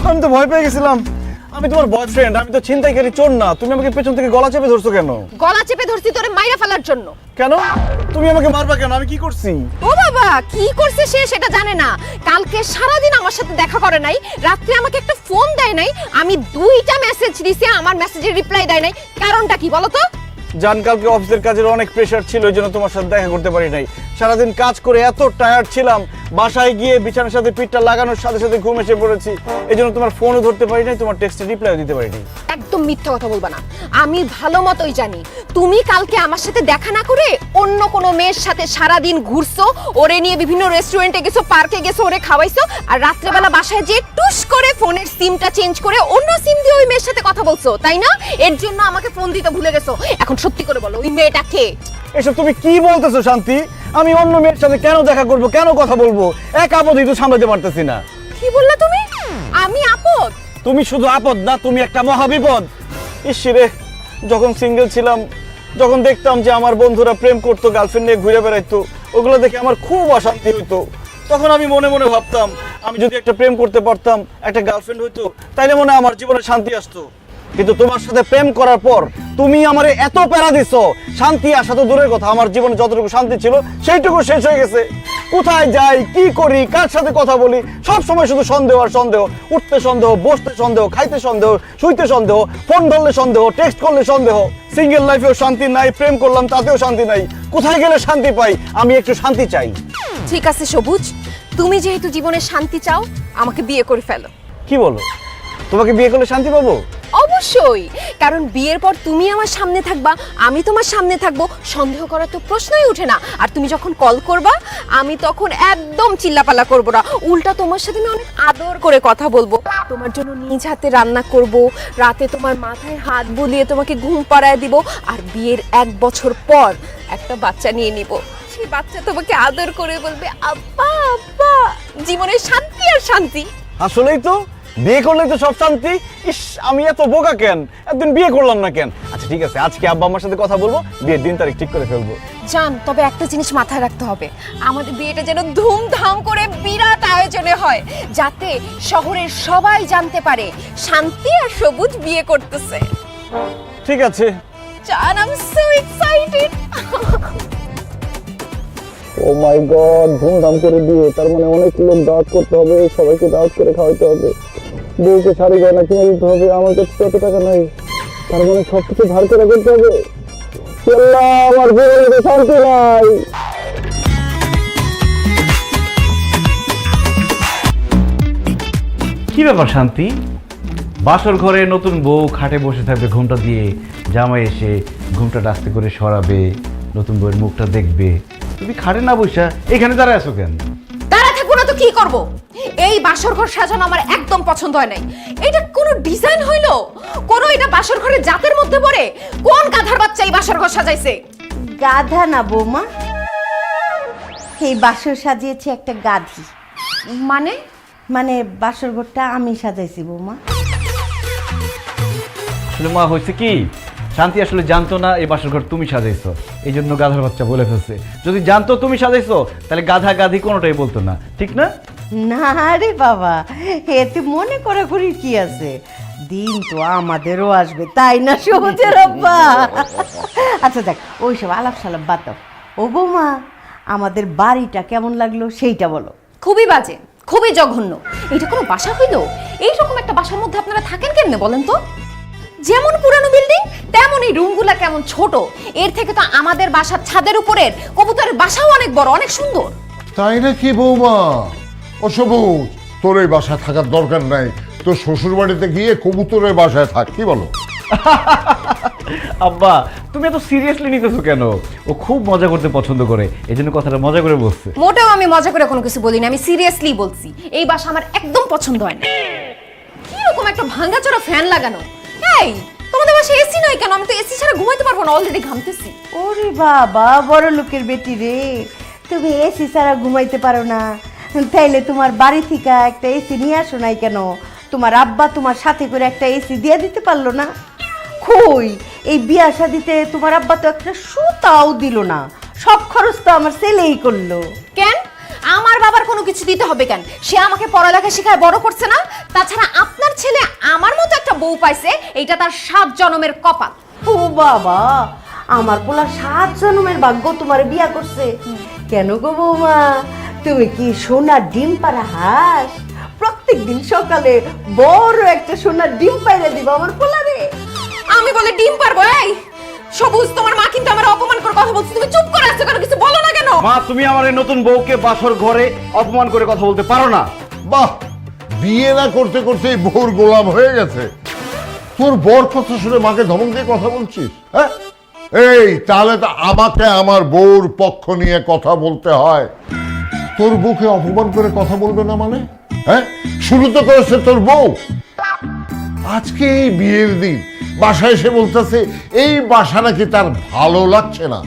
আমি তো ভয় পেয়ে গেছিলাম। আমি তোমার বয়ফ্রেন্ড, আমি তো ছিনতাইকারী চোর না। তুমি আমাকে পেছন থেকে গলা চেপে ধরছো কেন? গলা চেপে ধরছি তোরে মাইরা ফেলার জন্য। কেন? তুমি আমাকে মারবা কেন? আমি কি করছি? ও বাবা, কি করছে সে সেটা জানে না। কালকে সারাদিন আমার সাথে দেখা করে নাই, রাত্রে আমাকে একটা ফোন দেয় নাই, আমি 2টা মেসেজ দিছি, আমার মেসেজের রিপ্লাই দেয় নাই। কারণটা কি বলো তো? জান, কালকে অফিসের কাজের অনেক প্রেশার ছিল, এই জন্য তোমার সাথে দেখা করতে পারি নাই। সারাদিন কাজ করে এত টায়ার্ড ছিলাম, বাসায় গিয়ে বিছানার সাথে পিঠটা লাগানোর সাথে সাথে ঘুম এসে পড়েছি। এই জন্য তোমার ফোনও ধরতে পারি নাই, তোমার টেক্সটে রিপ্লাইও দিতে পারি নাই। একদম মিথ্যা কথা বলবা না। আমি ভালো মতোই জানি তুমি কালকে আমার সাথে দেখা না করে অন্য কোনো মেয়ের সাথে সারাদিন ঘুরছো, ওরে নিয়ে বিভিন্ন রেস্টুরেন্টে গেছো, পার্কে গেছো, ওরে খাওয়াইছো, আর রাত্রেবেলা বাসায় যেয়ে টুস করে ফোনের সিমটা চেঞ্জ করে অন্য সিম দিয়ে ওই মেয়ের সাথে কথা বলছো, তাই না? এর জন্য আমাকে ফোন দিতে ভুলে গেছো। এখন সত্যি করে বলো, ওই মেয়েটা কে? এসব তুমি কি বলতেছো শান্তি? আমি অন্য মেয়ের সাথে কেন দেখা করব, কেন কথা বলবো? এক আপদই তো সামলাতে পারতেছি না। কি বললা তুমি? আমি আপদ? তুমি শুধু আপদ না, তুমি একটা মহাবিপদ। ইসরে, যখন সিঙ্গেল ছিলাম, যখন দেখতাম যে আমার বন্ধুরা প্রেম করতো, গার্লফ্রেন্ড নিয়ে ঘুরে বেড়াইতো, ওগুলো দেখে আমার খুব অশান্তি হইতো। তখন আমি মনে মনে ভাবতাম, আমি যদি একটা প্রেম করতে পারতাম, একটা গার্লফ্রেন্ড হইতো, তাইলে মনে হয় আমার জীবনে শান্তি আসতো। কিন্তু তোমার সাথে প্রেম করার পর তুমি আমারে এত প্যারা দিছো, শান্তি আসা তো দূরের কথা, আমার জীবনে যতটুকু শান্তি ছিল সেইটুকু শেষ হয়ে গেছে। কোথায় যাই, কি করি, কার সাথে কথা বলি, সব সময় শুধু সন্দেহ আর সন্দেহ। উঠতে সন্দেহ, বসতে সন্দেহ, খাইতে সন্দেহ, শুইতে সন্দেহ, ফোন ধরলে সন্দেহ, টেক্সট করলে সন্দেহ। সিঙ্গেল লাইফেও শান্তি নাই, প্রেম করলাম তাতেও শান্তি নাই। কোথায় গেলে শান্তি পাই? আমি একটু শান্তি চাই। ঠিক আছে সবুজ, তুমি যেহেতু জীবনে শান্তি চাও, আমাকে বিয়ে করে ফেলো। কি বলো? তোমাকে বিয়ে করলে শান্তি পাবো? অবশ্যই, কারণ বিয়ের পর তুমি আমার সামনে থাকবা, আমি তোমার সামনে থাকবো, সন্দেহ করার তো প্রশ্নই ওঠে না। আর তুমি যখন কল করবা, আমি তখন একদম চিল্লাপাল্লা করবো না, উল্টা তোমার সাথে আমি অনেক আদর করে কথা বলবো, তোমার জন্য নিজ হাতে রান্না করব, রাতে তোমার মাথায় হাত বুলিয়ে তোমাকে ঘুম পাড়ায় দিব, আর বিয়ের 1 বছর পর একটা বাচ্চা নিয়ে নিব। সেই বাচ্চা তোমাকে আদর করে বলবে আব্বা আব্বা। জীবনে শান্তি আর শান্তি। আসলেই তো, বিয়ে করলেই তো সব শান্তি। ইস, আমি এত বোকা কেন, একদিন বিয়ে করলাম না কেন? আচ্ছা ঠিক আছে, আজকে আব্বা আমার সাথে কথা বলবো, বিয়ের দিন তারিখ ঠিক করে ফেলবো। জান, তবে একটা জিনিস মাথায় রাখতে হবে, আমাদের বিয়েটা যেন ধুমধাম করে বিরাট আয়োজনে হয়, যাতে শহরের সবাই জানতে পারে শান্তি আর সবুজ বিয়ে করতেছে। ঠিক আছে। জান, I am so excited. Oh my God, ধুমধাম করে বিয়ে, তার মানে অনেক লোক দাওয়াত করতে হবে, সবাইকে দাওয়াত করে খাওয়াতে হবে, বউকে শাড়ি গয়না কিনে দিতে হবে, আমার কাছে তত টাকা নাই, তার মানে সবকিছু ধার করে করতে হবে। আল্লাহ, আমার জীবনে শান্তি নাই। কি ব্যাপার শান্তি? বাসর ঘরে নতুন বউ খাটে বসে থাকবে ঘুমটা দিয়ে, জামাই এসে ঘুমটা আস্তে করে সরাবে, নতুন বউয়ের মুখটা দেখবে, তুমি খাটে না বসা এখানে দাঁড়ায় আছো কেন? দাঁড়া থাকবো না তো কি করব? এই বাসর ঘর সাজানো আমার একদম পছন্দ হয় নাই। এটা কোনো ডিজাইন হইলো? কোন এটা বাসর ঘরের জাতের মধ্যে পড়ে? কোন গাধার বাচ্চা এই বাসর ঘর সাজাইছে? গাধা না বৌমা, এই বাসর সাজিয়েছে একটা গাধি। মানে? মানে বাসর ঘরটা আমি সাজাইছি বৌমা। আসলে মা হয়েছে কি, শান্তি আসলে জানতো না এই বাসর ঘর তুমি সাজাইছো, এই জন্য গাধার বাচ্চা বলে ফেলছে। যদি জানতো তুমি সাজাইছো, তাহলে গাধা গাধি কোনোটাই বলতো না, ঠিক না? না রে বাবা, এতে মনে করা করি কি আছে, দিন তো আমাদেরও আসবে, তাই না সবুজের আব্বা? আচ্ছা দেখ, ওইসব আলাপ সালাপ বাদ দাও। ও বৌমা, আমাদের বাড়িটা কেমন লাগলো সেইটা বলো। খুবই বাজে, খুবই জঘন্য। এটা কোনো বাসা হইলো? এইরকম একটা বাসার মধ্যে আপনারা থাকেন কেমনে বলেন তো? যেমন পুরানো বিল্ডিং, তেমন এই রুমগুলা কেমন ছোট। এর থেকে তো আমাদের বাসার ছাদের উপরের কবুতরের বাসাও অনেক বড়, অনেক সুন্দর। তাই নাকি বৌমা? ও সবুজ, তোর এই বাসায় থাকার দরকার নাই, তোর শ্বশুর বাড়িতে গিয়ে কবুতরের বাসায় থাক, কি বলো? আব্বা, তুমি এত সিরিয়াসলি নিতেছো কেন? ও খুব মজা করতে পছন্দ করে, এই জন্য কথাটা মজা করে বলছে। মোটেও আমি মজা করে কোনো কিছু বলিনি, আমি সিরিয়াসলি বলছি। এই বাসা আমার একদম পছন্দ হয় না। কি রকম একটা ভাঙাচোরা ফ্যান লাগানো। এই, তোমাদের বাসায় এসি নাই কেন? আমি তো এসি ছাড়া ঘুমাইতে পারবো না, অলরেডি ঘামতেছি। ওরে বাবা, বড় লোকের বেটি রে, তুমি এসি ছাড়া ঘুমাইতে পারো না? তাইলে তোমার বাড়ি থেকে একটা এসি নিয়ে আসো নাই কেন? তোমার আব্বা তোমার সাথে করে একটা এসি দিয়ে দিতে পারলো না? কই, এই বিয়া শাদিতে তোমার আব্বা তো একটা সুতাও দিল না, সব খরচ তো আমার ছেলেই করলো। কেন? আমার বাবার কোনো কিছু দিতে হবে কেন? সে আমাকে পড়ালেখা শেখায় বড় করছে না? তাছাড়া আপনার ছেলে আমার মতো একটা বউ পাইছে, এইটা তার 7 জন্মের কপাল। ও বাবা, আমার পোলা 7 জন্মের ভাগ্য তোমার বিয়া করছে। কেন গো বৌমা, তুমি কি সোনার ডিম পাড়া হাঁস? প্রত্যেকদিন সকালে বড় একটা সোনার ডিম পাইরে দিবা আমার পোলারে। আমি বলে ডিম পারবো? এই সবুজ, তোমার মা কিন্তু আমার অপমান করে কথা বলছে, তুমি চুপ করে আছো কেন? কিছু বলো না কেন? মা, তুমি আমার এই নতুন বউকে বাসর ঘরে অপমান করে কথা বলতে পারো না। বাহ, বিয়ে না করতে করতে বউর গোলাম হয়ে গেছে। তোর বর কথা শুনে মাকে ধমক দিয়ে কথা বলছিস? হ্যাঁ, এই তাহলে তো আমাকে আমার বউর পক্ষ নিয়ে কথা বলতে হয়। তোর বউকে অপমান করে কথা বলবে না মানে? হ্যাঁ, শুরু তো করেছে তোর বউ। আজকে এই বিয়ের দিন বাসায় এসে বলতেছে এই বাসা নাকি তার ভালো লাগছে না।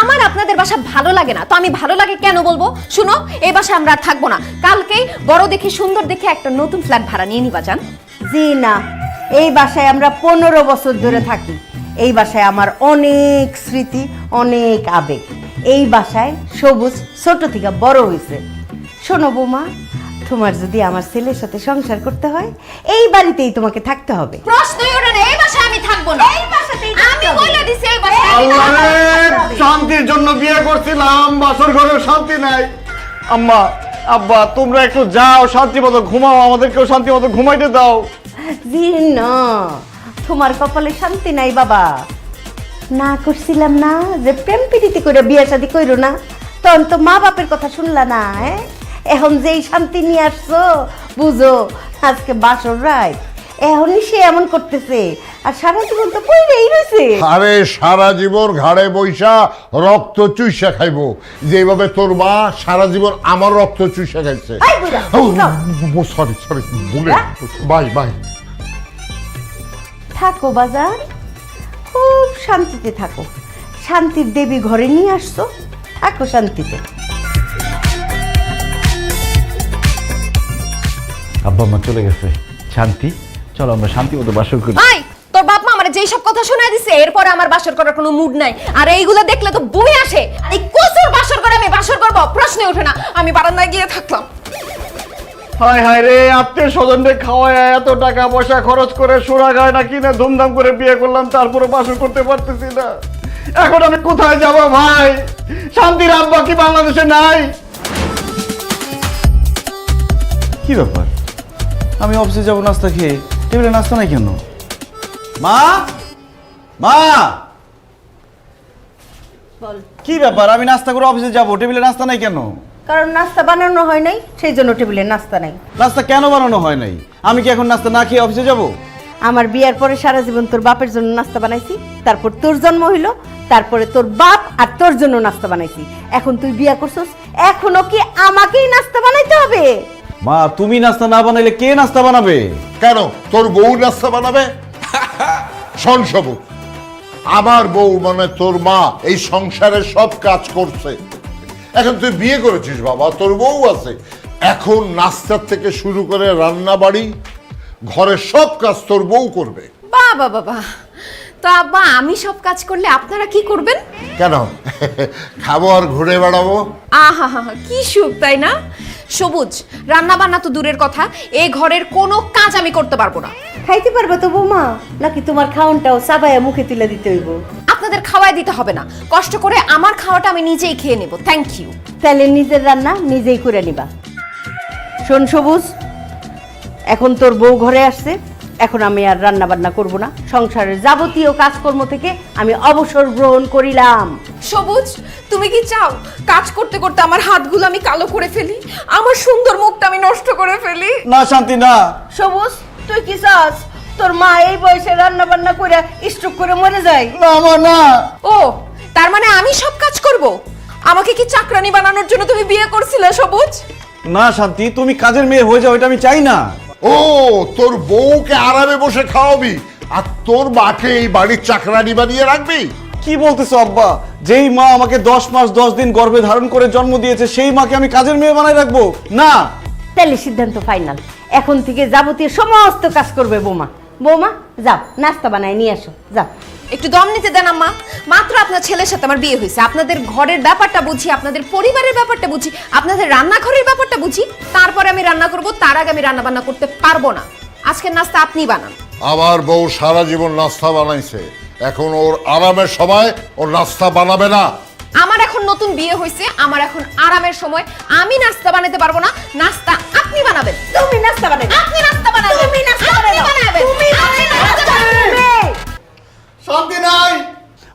আমার আপনাদের বাসা ভালো লাগে না তো আমি ভালো লাগে কেন বলবো? শুনো, এই বাসায় আমরা আর থাকবো না। কালকেই বড় দেখে সুন্দর দেখে একটা নতুন ফ্ল্যাট ভাড়া নিয়ে নিবা যান। জি না, এই বাসায় আমরা 15 বছর ধরে থাকি। এই বাসায় আমার অনেক স্মৃতি, অনেক আবেগ। এই বাসায় সবুজ ছোট থেকে বড় হয়েছে। শোনো বৌমা, তোমার যদি আমার ছেলের সাথে সংসার করতে হয় এই বাড়িতেই তোমাকে থাকতে হবে। প্রশ্নই ওঠে না, এই বাসায় আমি থাকবো না। এই বাসাতেই আমি বলে দিছি এই বাসায় আমি আল্লাহ থাকবো রে, না। শান্তির জন্য বিয়ে করছিলাম, বাসর ঘরেও শান্তি নাই। আম্মা, আব্বা, তোমরা একটু যাও, শান্তি মতো ঘুমাও, আমাদেরকেও শান্তি মতো ঘুমাইতে দাও। জি না, তোমার কপালে শান্তি নাই বাবা। না করছিলাম না যে প্রেম প্রীতি করে বিয়ে শাদী কইরো না, তখন তো মা বাপের কথা শুনলা না। হ্যাঁ, এখন যেই শান্তি নিয়ে আসছো বুঝো আজকে বাসর রাত, এখনই সে এমন করতেছে আর সারা জীবন তো কইরেই রয়েছে। আরে সারা জীবন ঘাড়ে বৈশা রক্ত চুইসা খাইবো, যেভাবে তোর মা সারা জীবন আমার রক্ত চুইসা খাইছে। এই বুড়া, যাও। সরি সরি, ভুলে বাই বাই। থাকো বাজার, খুব শান্তিতে থাকো। শান্তির দেবী ঘরে নিয়ে আসছো, থাকো শান্তিতে। আব্বা মা চলে গেছে, শান্তি, চলো আমরা শান্তি মতো বাসর করি। এই, তোর বাপ মা আমারে যেই সব কথা শোনায় দিছে এরপরে আমার বাসর করার কোনো মুড নাই। আর এইগুলো দেখলে তো বমি আসে। এই কসুর বাসর করে আমি বাসর করব, প্রশ্নই ওঠে না। আমি বারান্দায় গিয়ে থাকলাম। হায় হায় রে, আত্মীয় স্বজনরে খাওয়ায় এত টাকা পয়সা খরচ করে সোনা গয়না কিনে ধুমধাম করে বিয়ে করলাম, তারপরে বাসর করতে পারতেছি না। এখন আমি কোথায় যাব ভাই? শান্তির আব্বা কি বাংলাদেশে নাই? কি ব্যাপার, আমি অফিসে যাবো নাস্তা খেয়ে, টেবিলে নাস্তা নাই কেন? মা, মা, বল। কি ব্যাপার? আমি নাস্তা করে অফিসে যাবো, টেবিলে নাস্তা নাই কেন? কারণ নাস্তা বানানো হয় নাই, সেই জন্য টেবিলে নাস্তা নাই। নাস্তা কেন বানানো হয় নাই? আমি কি এখন নাস্তা না খেয়ে অফিসে যাব? আমার বিয়ার পরে সারা জীবন তোর বাপের জন্য নাস্তা বানাইছি, তারপর তোর জন্ম হইলো, তারপরে তোর বাপ আর তোর জন্য নাস্তা বানাইছি। এখন তুই বিয়া করছস, এখনো কি আমাকেই নাস্তা বানাইতে হবে? মা, তুমি নাস্তা না বানাইলে কে নাস্তা বানাবে? কেন তোর বউ নাস্তা বানাবে? শোন সবুজ, আমার বউ মানে তোর মা এই সংসারের সব কাজ করছে। এখন তুই বিয়ে করেছিস বাবা, তোর বউ আছে। এখন নাস্তার থেকে শুরু করে রান্না বাড়ি ঘরের সব কাজ তোর বউ করবে। বাবা বাবা, তো আব্বা আমি সব কাজ করলে আপনারা কি করবেন? কেন খাবো আর ঘুরে বেড়াবো? আহা হা, কি সুখ তাই না? সবুজ, রান্না বান্না তো দূরের কথা, এই ঘরের কোনো কাজ আমি করতে পারবো না। খাইতে পারবে তো বৌমা, নাকি তোমার খাওনটাও চাবাইয়া মুখে তুলে দিতে হইব? আপনাদের খাওয়াই দিতে হবে না, কষ্ট করে আমার খাওয়াটা আমি নিজেই খেয়ে নেব। Thank you. তাহলে নিজের রান্না নিজেই করে নিবা। শোন সবুজ, এখন তোর বউ ঘরে আসছে, এখন আমি আর রান্না বান্না করব না। সংসারের যাবতীয় কাজকর্ম থেকে আমি অবসর গ্রহণ করিলাম। সবুজ, তুমি কি চাও কাজ করতে করতে আমার হাতগুলো আমি কালো করে ফেলি, আমার সুন্দর মুখটা আমি নষ্ট করে ফেলি? না শান্তি, না। সবুজ, তুই কি চাস তোর মা এই বয়সে রান্না বান্না করে স্ট্রোক করে মরে যায়? না মা, না। ও, তার মানে আমি সব কাজ করব? আমাকে কি চাকরানি বানানোর জন্য তুমি বিয়ে করছিলে সবুজ? না শান্তি, তুমি কাজের মেয়ে হয়ে যাও, এটা আমি চাই না। ও, তোর বউকে আরামে বসে খাওয়াবি আর তোর মাকে এই বাড়ির চাকরানি বানিয়ে রাখবি? কি বলতেছো আব্বা? যেই মা আমাকে 10 মাস 10 দিন গর্ভে ধারণ করে জন্ম দিয়েছে সেই মাকে আমি কাজের মেয়ে বানাই রাখবো? না। তাহলে সিদ্ধান্ত ফাইনাল, এখন থেকে যাবতীয় সমস্ত কাজ করবে বৌমা। বৌমা যাও নাস্তা বানাই নিয়ে আসো যাও। একটু দম নিতে দেন আম্মা। মাত্র আপনার ছেলের সাথে আমার বিয়ে হয়েছে, আপনাদের ঘরের ব্যাপারটা বুঝি, আপনাদের পরিবারের ব্যাপারটা বুঝি, আপনাদের রান্নাঘরের ব্যাপারটা বুঝি, তারপরে আমি রান্না করব। তার আগে আমি রান্না বান্না করতে পারবো না। আজকের নাস্তা আপনি বানান। আমার বউ সারা জীবন নাস্তা বানাইছে, এখন ওর আরামের সময় ওর নাস্তা বানাবে না। আমার এখন নতুন বিয়ে হয়েছে, আমার এখন আরামের সময়। আমি নাস্তা বানাতে পারবো না, নাস্তা আপনি বানাবেন। তুমি নাস্তা বানাবে, আপনি নাস্তা বানাবেন, তুমি নাস্তা আপনি বানাবে, বানাবেন, তুমি আপনি নাস্তা বানাবেন। শান্তি নাই,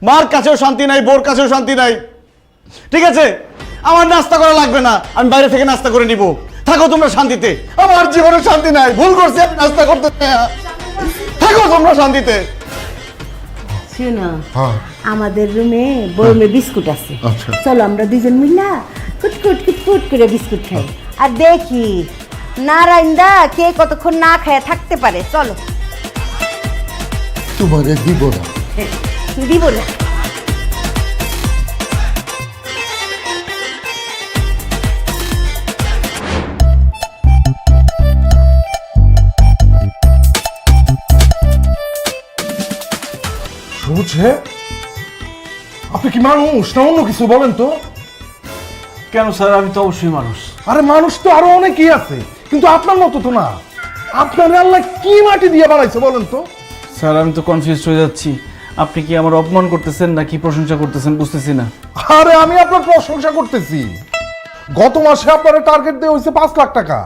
মার কাছেও শান্তি নাই, বোর কাছেও শান্তি নাই। ঠিক আছে, আমার নাস্তা করা লাগবে না, আমি বাইরে থেকে নাস্তা করে নিব। থাকো তোমরা শান্তিতে, আমার জীবনে শান্তি নাই। ভুল করছি আমি নাস্তা করতে। থাকো তোমরা শান্তিতে। শুনো হ্যাঁ আমাদের রুমে বরমে বিস্কুট আছে, আচ্ছা। চলো আমরা দুজন মিল্লা কুটকুট কুটকুট করে বিস্কুট খাই আর দেখি নারায়ণদা কে কতক্ষণ না খায় থাকতে পারে। চলো। তোমারে দিব না। দিব না। বুঝে আপনি কি মানুষ না অন্য কিছু বলেন তো? কেন স্যার, আমি তো অবশ্যই মানুষ। আরে মানুষ তো আরো অনেকই আছে, কিন্তু আপনার মতো তো না। আপনার আল্লাহ কি মাটি দিয়ে বানাইছে বলেন তো? স্যার আমি তো কনফিউজ হয়ে যাচ্ছি। আপনি কি আমার অপমান করতেছেন নাকি প্রশংসা করতেছেন বুঝতেছি না। আরে আমি আপনার প্রশংসা করতেছি। গত মাসে আপনার টার্গেট দেওয়া হয়েছে 5 লাখ টাকা,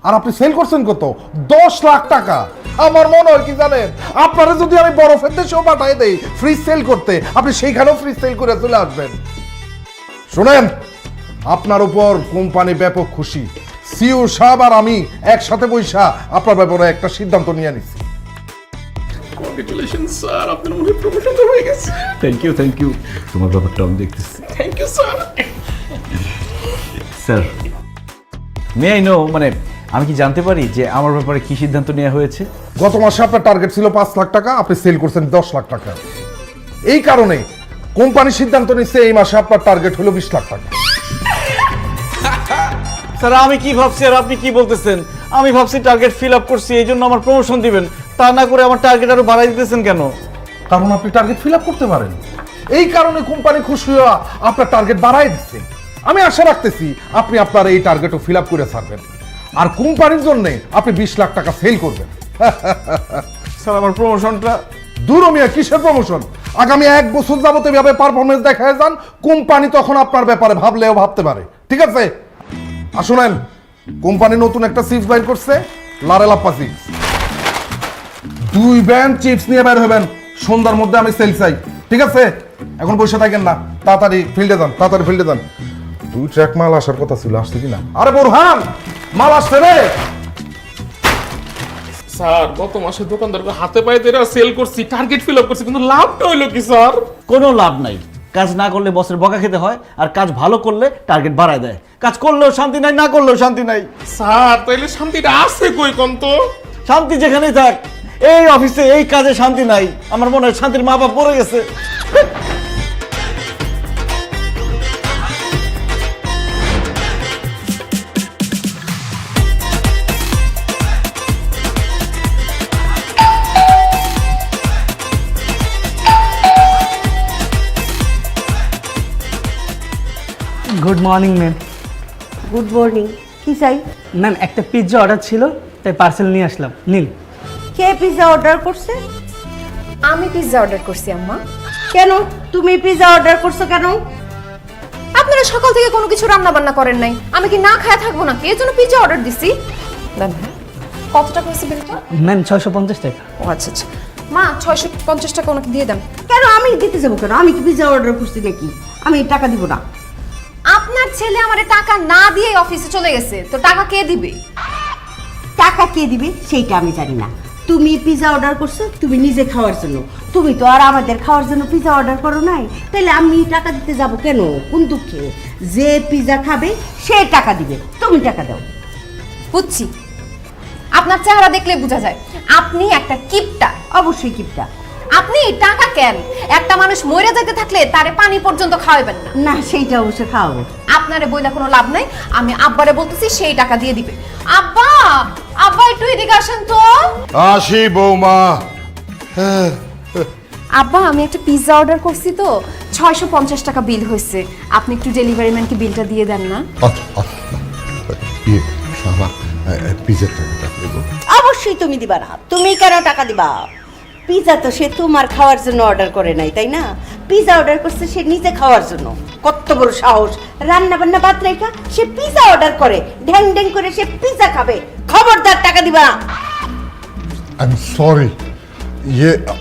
আর আপনি সেল করছেন কত? 10 লাখ টাকা। আমার মনে হয় কি জানেন, আপনারা যদি আমি বরফের দেশেও পাঠাই দেই ফ্রি সেল করতে, আপনি সেইখানেও ফ্রি সেল করে চলে আসবেন। শুনেন, আপনার উপর কোম্পানি ব্যাপক খুশি। সিও সাহেব আর আমি একসাথে বৈশা আপনার ব্যাপারে একটা সিদ্ধান্ত নিয়ে নিছি। কংগ্রেচুলেশন স্যার, আপনার মনে প্রমোশন তো হয়ে গেছে। Thank you. তোমার ব্যাপারটা আমি দেখতেছি। Thank you sir. Sir, may I know, মানে আমি কি জানতে পারি যে আমার ব্যাপারে কি সিদ্ধান্ত নেওয়া হয়েছে? গত মাসে আপনার টার্গেট ছিল 5 লাখ টাকা, আপনি সেল করছেন 10 লাখ টাকা। এই কারণে কোম্পানি সিদ্ধান্ত নিচ্ছে এই মাসে আপনার টার্গেট হলো 20 লাখ টাকা। স্যার আমি কি ভাবছি আর আপনি কি বলতেছেন? আমি ভাবছি টার্গেট ফিল আপ করছি, এই জন্য আমার প্রমোশন দিবেন। তা না করে আমার টার্গেট আরো বাড়াই দিতেছেন কেন? কারণ আপনি টার্গেট ফিল আপ করতে পারেন। এই কারণে কোম্পানি খুশি হয়ে আপনার টার্গেট বাড়াই দিচ্ছে। আমি আশা রাখতেছি আপনি আপনার এই টার্গেটও ফিল আপ করে ছাড়বেন, আর কোম্পানির জন্য আপনি 20 লাখ টাকা সেল করবেন। স্যার আমার প্রমোশনটা? দূর মিয়া, কিসের প্রমোশন? আগামী 1 বছর যাবত এভাবে পারফরমেন্স দেখায় যান, কোম্পানি তখন আপনার ব্যাপারে ভাবলেও ভাবতে পারে। ঠিক আছে? আর শুনেন, কোম্পানি নতুন একটা চিপস বাইর করছে, লারেলাপ্পা চিপস। 2 ব্যান্ড চিপস নিয়ে বের হবেন, সন্ধ্যার মধ্যে আমি সেল চাই। ঠিক আছে? এখন বসে থাকেন না, তাড়াতাড়ি ফিল্ডে যান, তাড়াতাড়ি ফিল্ডে যান। 2 ট্রাক মাল আসার কথা ছিল, আসছে কিনা? আরে বোরহান, মাল আসছে রে। স্যার গত মাসে দোকানদারকে হাতে পায়ে ধরে সেল করছি, টার্গেট ফিল আপ করছি, কিন্তু লাভটা হইলো কি স্যার? কোনো লাভ নাই। কাজ না করলে বসের বকা খেতে হয়, আর কাজ ভালো করলে টার্গেট বাড়ায় দেয়। কাজ করলেও শান্তি নাই, না করলেও শান্তি নাই। স্যার তাইলে শান্তিটা আছে কই কোন তো? শান্তি যেখানেই থাক, এই অফিসে এই কাজে শান্তি নাই। আমার মনে হয় শান্তির মা বাপ পড়ে গেছে। Good morning ma'am. Good morning. কি চাই? ম্যাম একটা পিৎজা অর্ডার ছিল, তাই পার্সেল নিয়ে আসলাম, নিন। কে পিৎজা অর্ডার করছে? আমি পিৎজা অর্ডার করছি আম্মা। কেন তুমি পিৎজা অর্ডার করছো কেন? আপনারা সকাল থেকে কোনো কিছু রান্না বান্না করেন নাই, আমি কি না খায়া থাকবো নাকি? এই জন্য পিৎজা অর্ডার দিছি। দেন কত টাকা হয়েছে বিলটা? ম্যাম 650 টাকা। ও আচ্ছা আচ্ছা, মা 650 টাকা ওনাকে দিয়ে দেন। কেন আমি দিতে যাবো কেন? আমি কি পিৎজা অর্ডার করছি নাকি? আমি টাকা দিব না। আপনার ছেলে আমারে টাকা না দিয়ে অফিসে চলে গেছে, তো টাকা কে দিবে? টাকা কে দিবে সেইটা আমি জানি না। তুমি পিৎজা অর্ডার করছো তুমি নিজে খাওয়ার জন্য, তুমি তো আর আমাদের খাওয়ার জন্য পিৎজা অর্ডার করো নাই। তাহলে আমি টাকা দিতে যাব কেন? কোন দুঃখে? যে পিৎজা খাবে সে টাকা দিবে, তুমি টাকা দাও। বুঝছি, আপনার চেহারা দেখলে বোঝা যায় আপনি একটা কিপটা। অবশ্যই কিপটা। আপনি টাকা কেন? একটা মানুষ মরে যেতে থাকলে তারে পানি পর্যন্ত খাওয়াবেন না। না, সেইটা অবশ্য খাওয়াবো। আপনারে বইলা কোনো লাভ নাই, আমি আব্বারে বলতেছি সেই টাকা দিয়ে দিবে। আব্বা, আব্বা একটু এদিকে আসেন তো। আসি বৌমা। আব্বা আমি একটা পিৎজা অর্ডার করছি তো 650 টাকা বিল হয়েছে, আপনি একটু ডেলিভারি ম্যানকে বিলটা দিয়ে দেন না। আচ্ছা আচ্ছা শালা পিজের টাকাটা দেবো। অবশ্যই তুমি দিবা না, তুমি কেন টাকা দিবা? পিজা তো সে তোমার খাওয়ার জন্য অর্ডার করে নাই, তাই না? পিজা অর্ডার করছে সে নিজে খাওয়ার জন্য। কত বড় সাহস, রান্না বান্না বাদ রেখা সে পিজা অর্ডার করে, ঢ্যাং ঢ্যাং করে সে পিজা খাবে। খবরদার টাকা দিবা না। আমি সরি,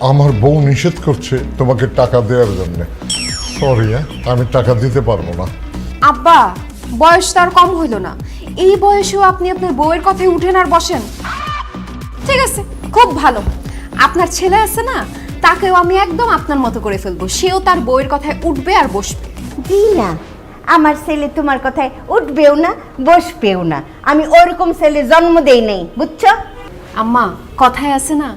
আমার বউ নিষেধ করছে তোমাকে টাকা দেওয়ার জন্য। সরি, আমি টাকা দিতে পারবো না। আব্বা বয়স তো আর কম হইল না, এই বয়সেও আপনি আপনার বউয়ের কথায় উঠেন আর বসেন। ঠিক আছে, খুব ভালো। আপনার ছেলে আছে না, তাকেও আমি একদম আপনার মতো করে ফেলবো, সেও তার বউয়ের কথায় উঠবে আর বসবে। জি না, আমার ছেলে তোমার কথায় উঠবেও না বসবেও না। আমি ওরকম ছেলে জন্ম দেই নাই, বুঝছো? আম্মা কথায় আছে না,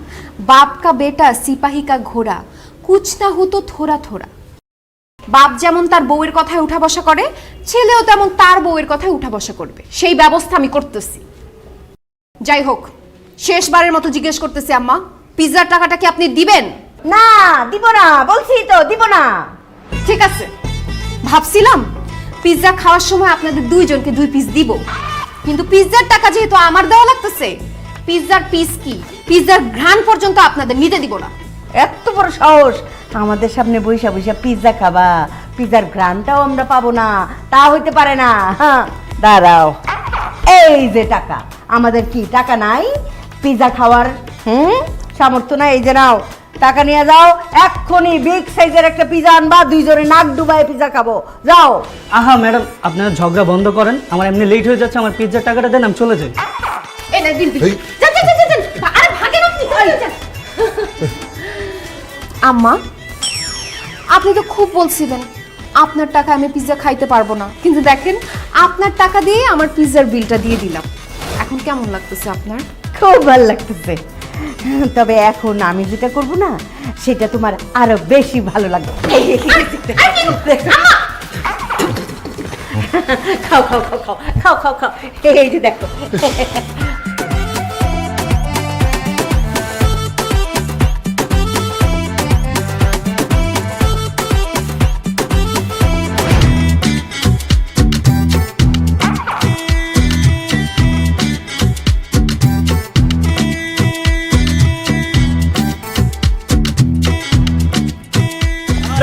বাপ কা বেটা সিপাহি কা ঘোড়া কুছ না হতো থোড়া থোড়া। বাপ যেমন তার বউয়ের কথায় উঠা বসা করে, ছেলেও তেমন তার বউয়ের কথায় উঠা বসা করবে, সেই ব্যবস্থা আমি করতেছি। যাই হোক, শেষবারের মতো জিজ্ঞেস করতেছি আম্মা, পিৎজার টাকাটা কি আপনি দিবেন? না, দিব না, বলছি তো দিব না। ঠিক আছে, ভাবছিলাম পিৎজা খাওয়ার সময় আপনাদের দুইজনকে 2 পিস দিব, কিন্তু পিৎজার টাকা যেহেতু আমার দেওয়া লাগতেছে, পিৎজার পিস কি পিৎজার ঘ্রাণ পর্যন্ত আপনাদের নিতে দিব না। এত বড় সাহস, আমাদের সামনে বৈশা বৈশা পিৎজা খাবা? পিৎজার ঘ্রাণটাও আমরা পাবো না, তা হইতে পারে না। হ্যাঁ, দাঁড়াও, এই যে টাকা, আমাদের কি টাকা নাই পিৎজা খাওয়ার? সামর্থ্য নাই? এই যে নাও, টাকা নিয়ে যাও, এক্ষুনি বিগ সাইজের একটা পিৎজা আনবা, দুইজনে নাক ডুবায় পিৎজা খাবো, যাও। আহা ম্যাডাম, আপনারা ঝগড়া বন্ধ করেন, আমার এমনি লেট হয়ে যাচ্ছে, আমার পিৎজার টাকাটা দেন, আমি চলে যাই। এই না দিন দিন, এই। যান যান যান যান, আরে ভাগেন আপনি, যান। আম্মা আপনি তো খুব বলছিলেন আপনার টাকা আমি পিৎজা খাইতে পারবো না, কিন্তু দেখেন আপনার টাকা দিয়ে আমার পিৎজার বিলটা দিয়ে দিলাম। এখন কেমন লাগতেছে আপনার? খুব ভালো লাগতেছে, তবে এখন আমি যেটা করব না সেটা তোমার আরো বেশি ভালো লাগবে। খাও খাও খাও খাও খাও খাও খাও, এই যে দেখো।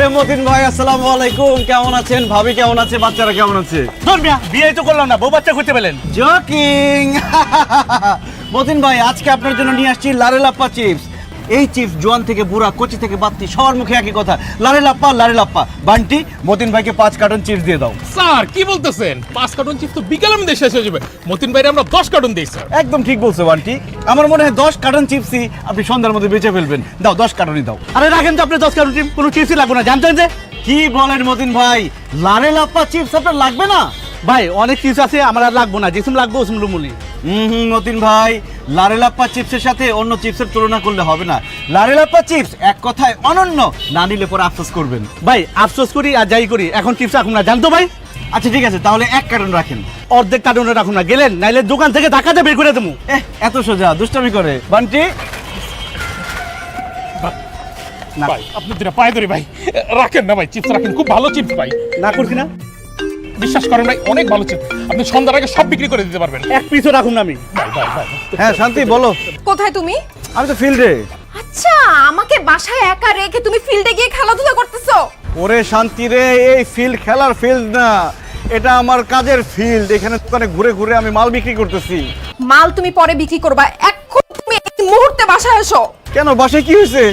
আরে মতিন ভাই, আসসালামু আলাইকুম। কেমন আছেন? ভাবি কেমন আছে? বাচ্চারা কেমন আছে? বিয়ে তো করলাম না, বউ বাচ্চা করতে পেলেন। জকিং। মতিন ভাই, আজকে আপনার জন্য নিয়ে আসছি লারেলাপ্পা চিপস। এই চিপস জোয়ান থেকে বুড়া, কচি থেকে বাত্তি, সবার মুখে একই কথা, লারেলাপ্পা লারেলাপ্পা। বান্টি, মতিন ভাইকে 5 কার্টন চিপস দিয়ে দাও। স্যার কি বলতেছেন? 5 কার্টন চিপস তো বিকেলের মধ্যে শেষ হয়ে যাবে। মতিন ভাইরে আমরা 10 কার্টন দিই স্যার। একদম ঠিক বলছো বান্টি, আমার মনে হয় 10 কার্টন চিপসই আপনি সন্ধ্যার মধ্যে বেঁচে ফেলবেন। দাও, 10 কার্টনই দাও। আরে রাখেন তো, আপনি 10 কার্টন কোনো চিপসই লাগবে না, জানতেন যে। কি বলেন মতিন ভাই, লারেলাপ্পা চিপস আপনার লাগবে না? ভাই অনেক চিপস আছে, আমার আর লাগবো না, যেসম লাগবে ওসম লুমুনি। মতিন ভাই, লারেলাপ্পা চিপসের সাথে অন্য চিপসের তুলনা করলে হবে না। লারেলাপ্পা চিপস এক কথায় অনন্য, না নিলে পরে আফসোস করবেন। ভাই আফসোস করি আর যাই করি, এখন চিপস রাখুন না, জানতো ভাই। আচ্ছা ঠিক আছে, তাহলে 1 কার্টন রাখেন। অর্ধেক কার্টনে রাখুন না, গেলেন নাইলে দোকান থেকে ধাক্কাতে বের করে দেবো। এত সোজা দুষ্টামি করে বান্টি। ভাই আপনি দুটা পায়ে ধরি ভাই, রাখেন না ভাই, চিপস রাখেন, খুব ভালো চিপস ভাই। না করছি না, বিশ্বাস করেন ভাই, অনেক ভালো চিপস, আপনি সন্ধ্যার আগে সব বিক্রি করে দিতে পারবেন। এক পিসও রাখুন না আমি। ভাই ভাই ভাই হ্যাঁ শান্তি, বলো। কোথায় তুমি? আমি তো ফিল্ডে। আচ্ছা, আমাকে বাসায় একা রেখে তুমি ফিল্ডে গিয়ে খেলাধুলা করতেছো? ওরে শান্তি রে, এই ফিল্ড খেলার ফিল্ড না, এটা আমার কাজের ফিল্ড। এখানে দোকানে ঘুরে ঘুরে আমি মাল বিক্রি করতেছি। মাল তুমি পরে বিক্রি করবা, এখন তুমি এই মুহূর্তে বাসায় এসো। কেন, বাসায় কি হয়েছে?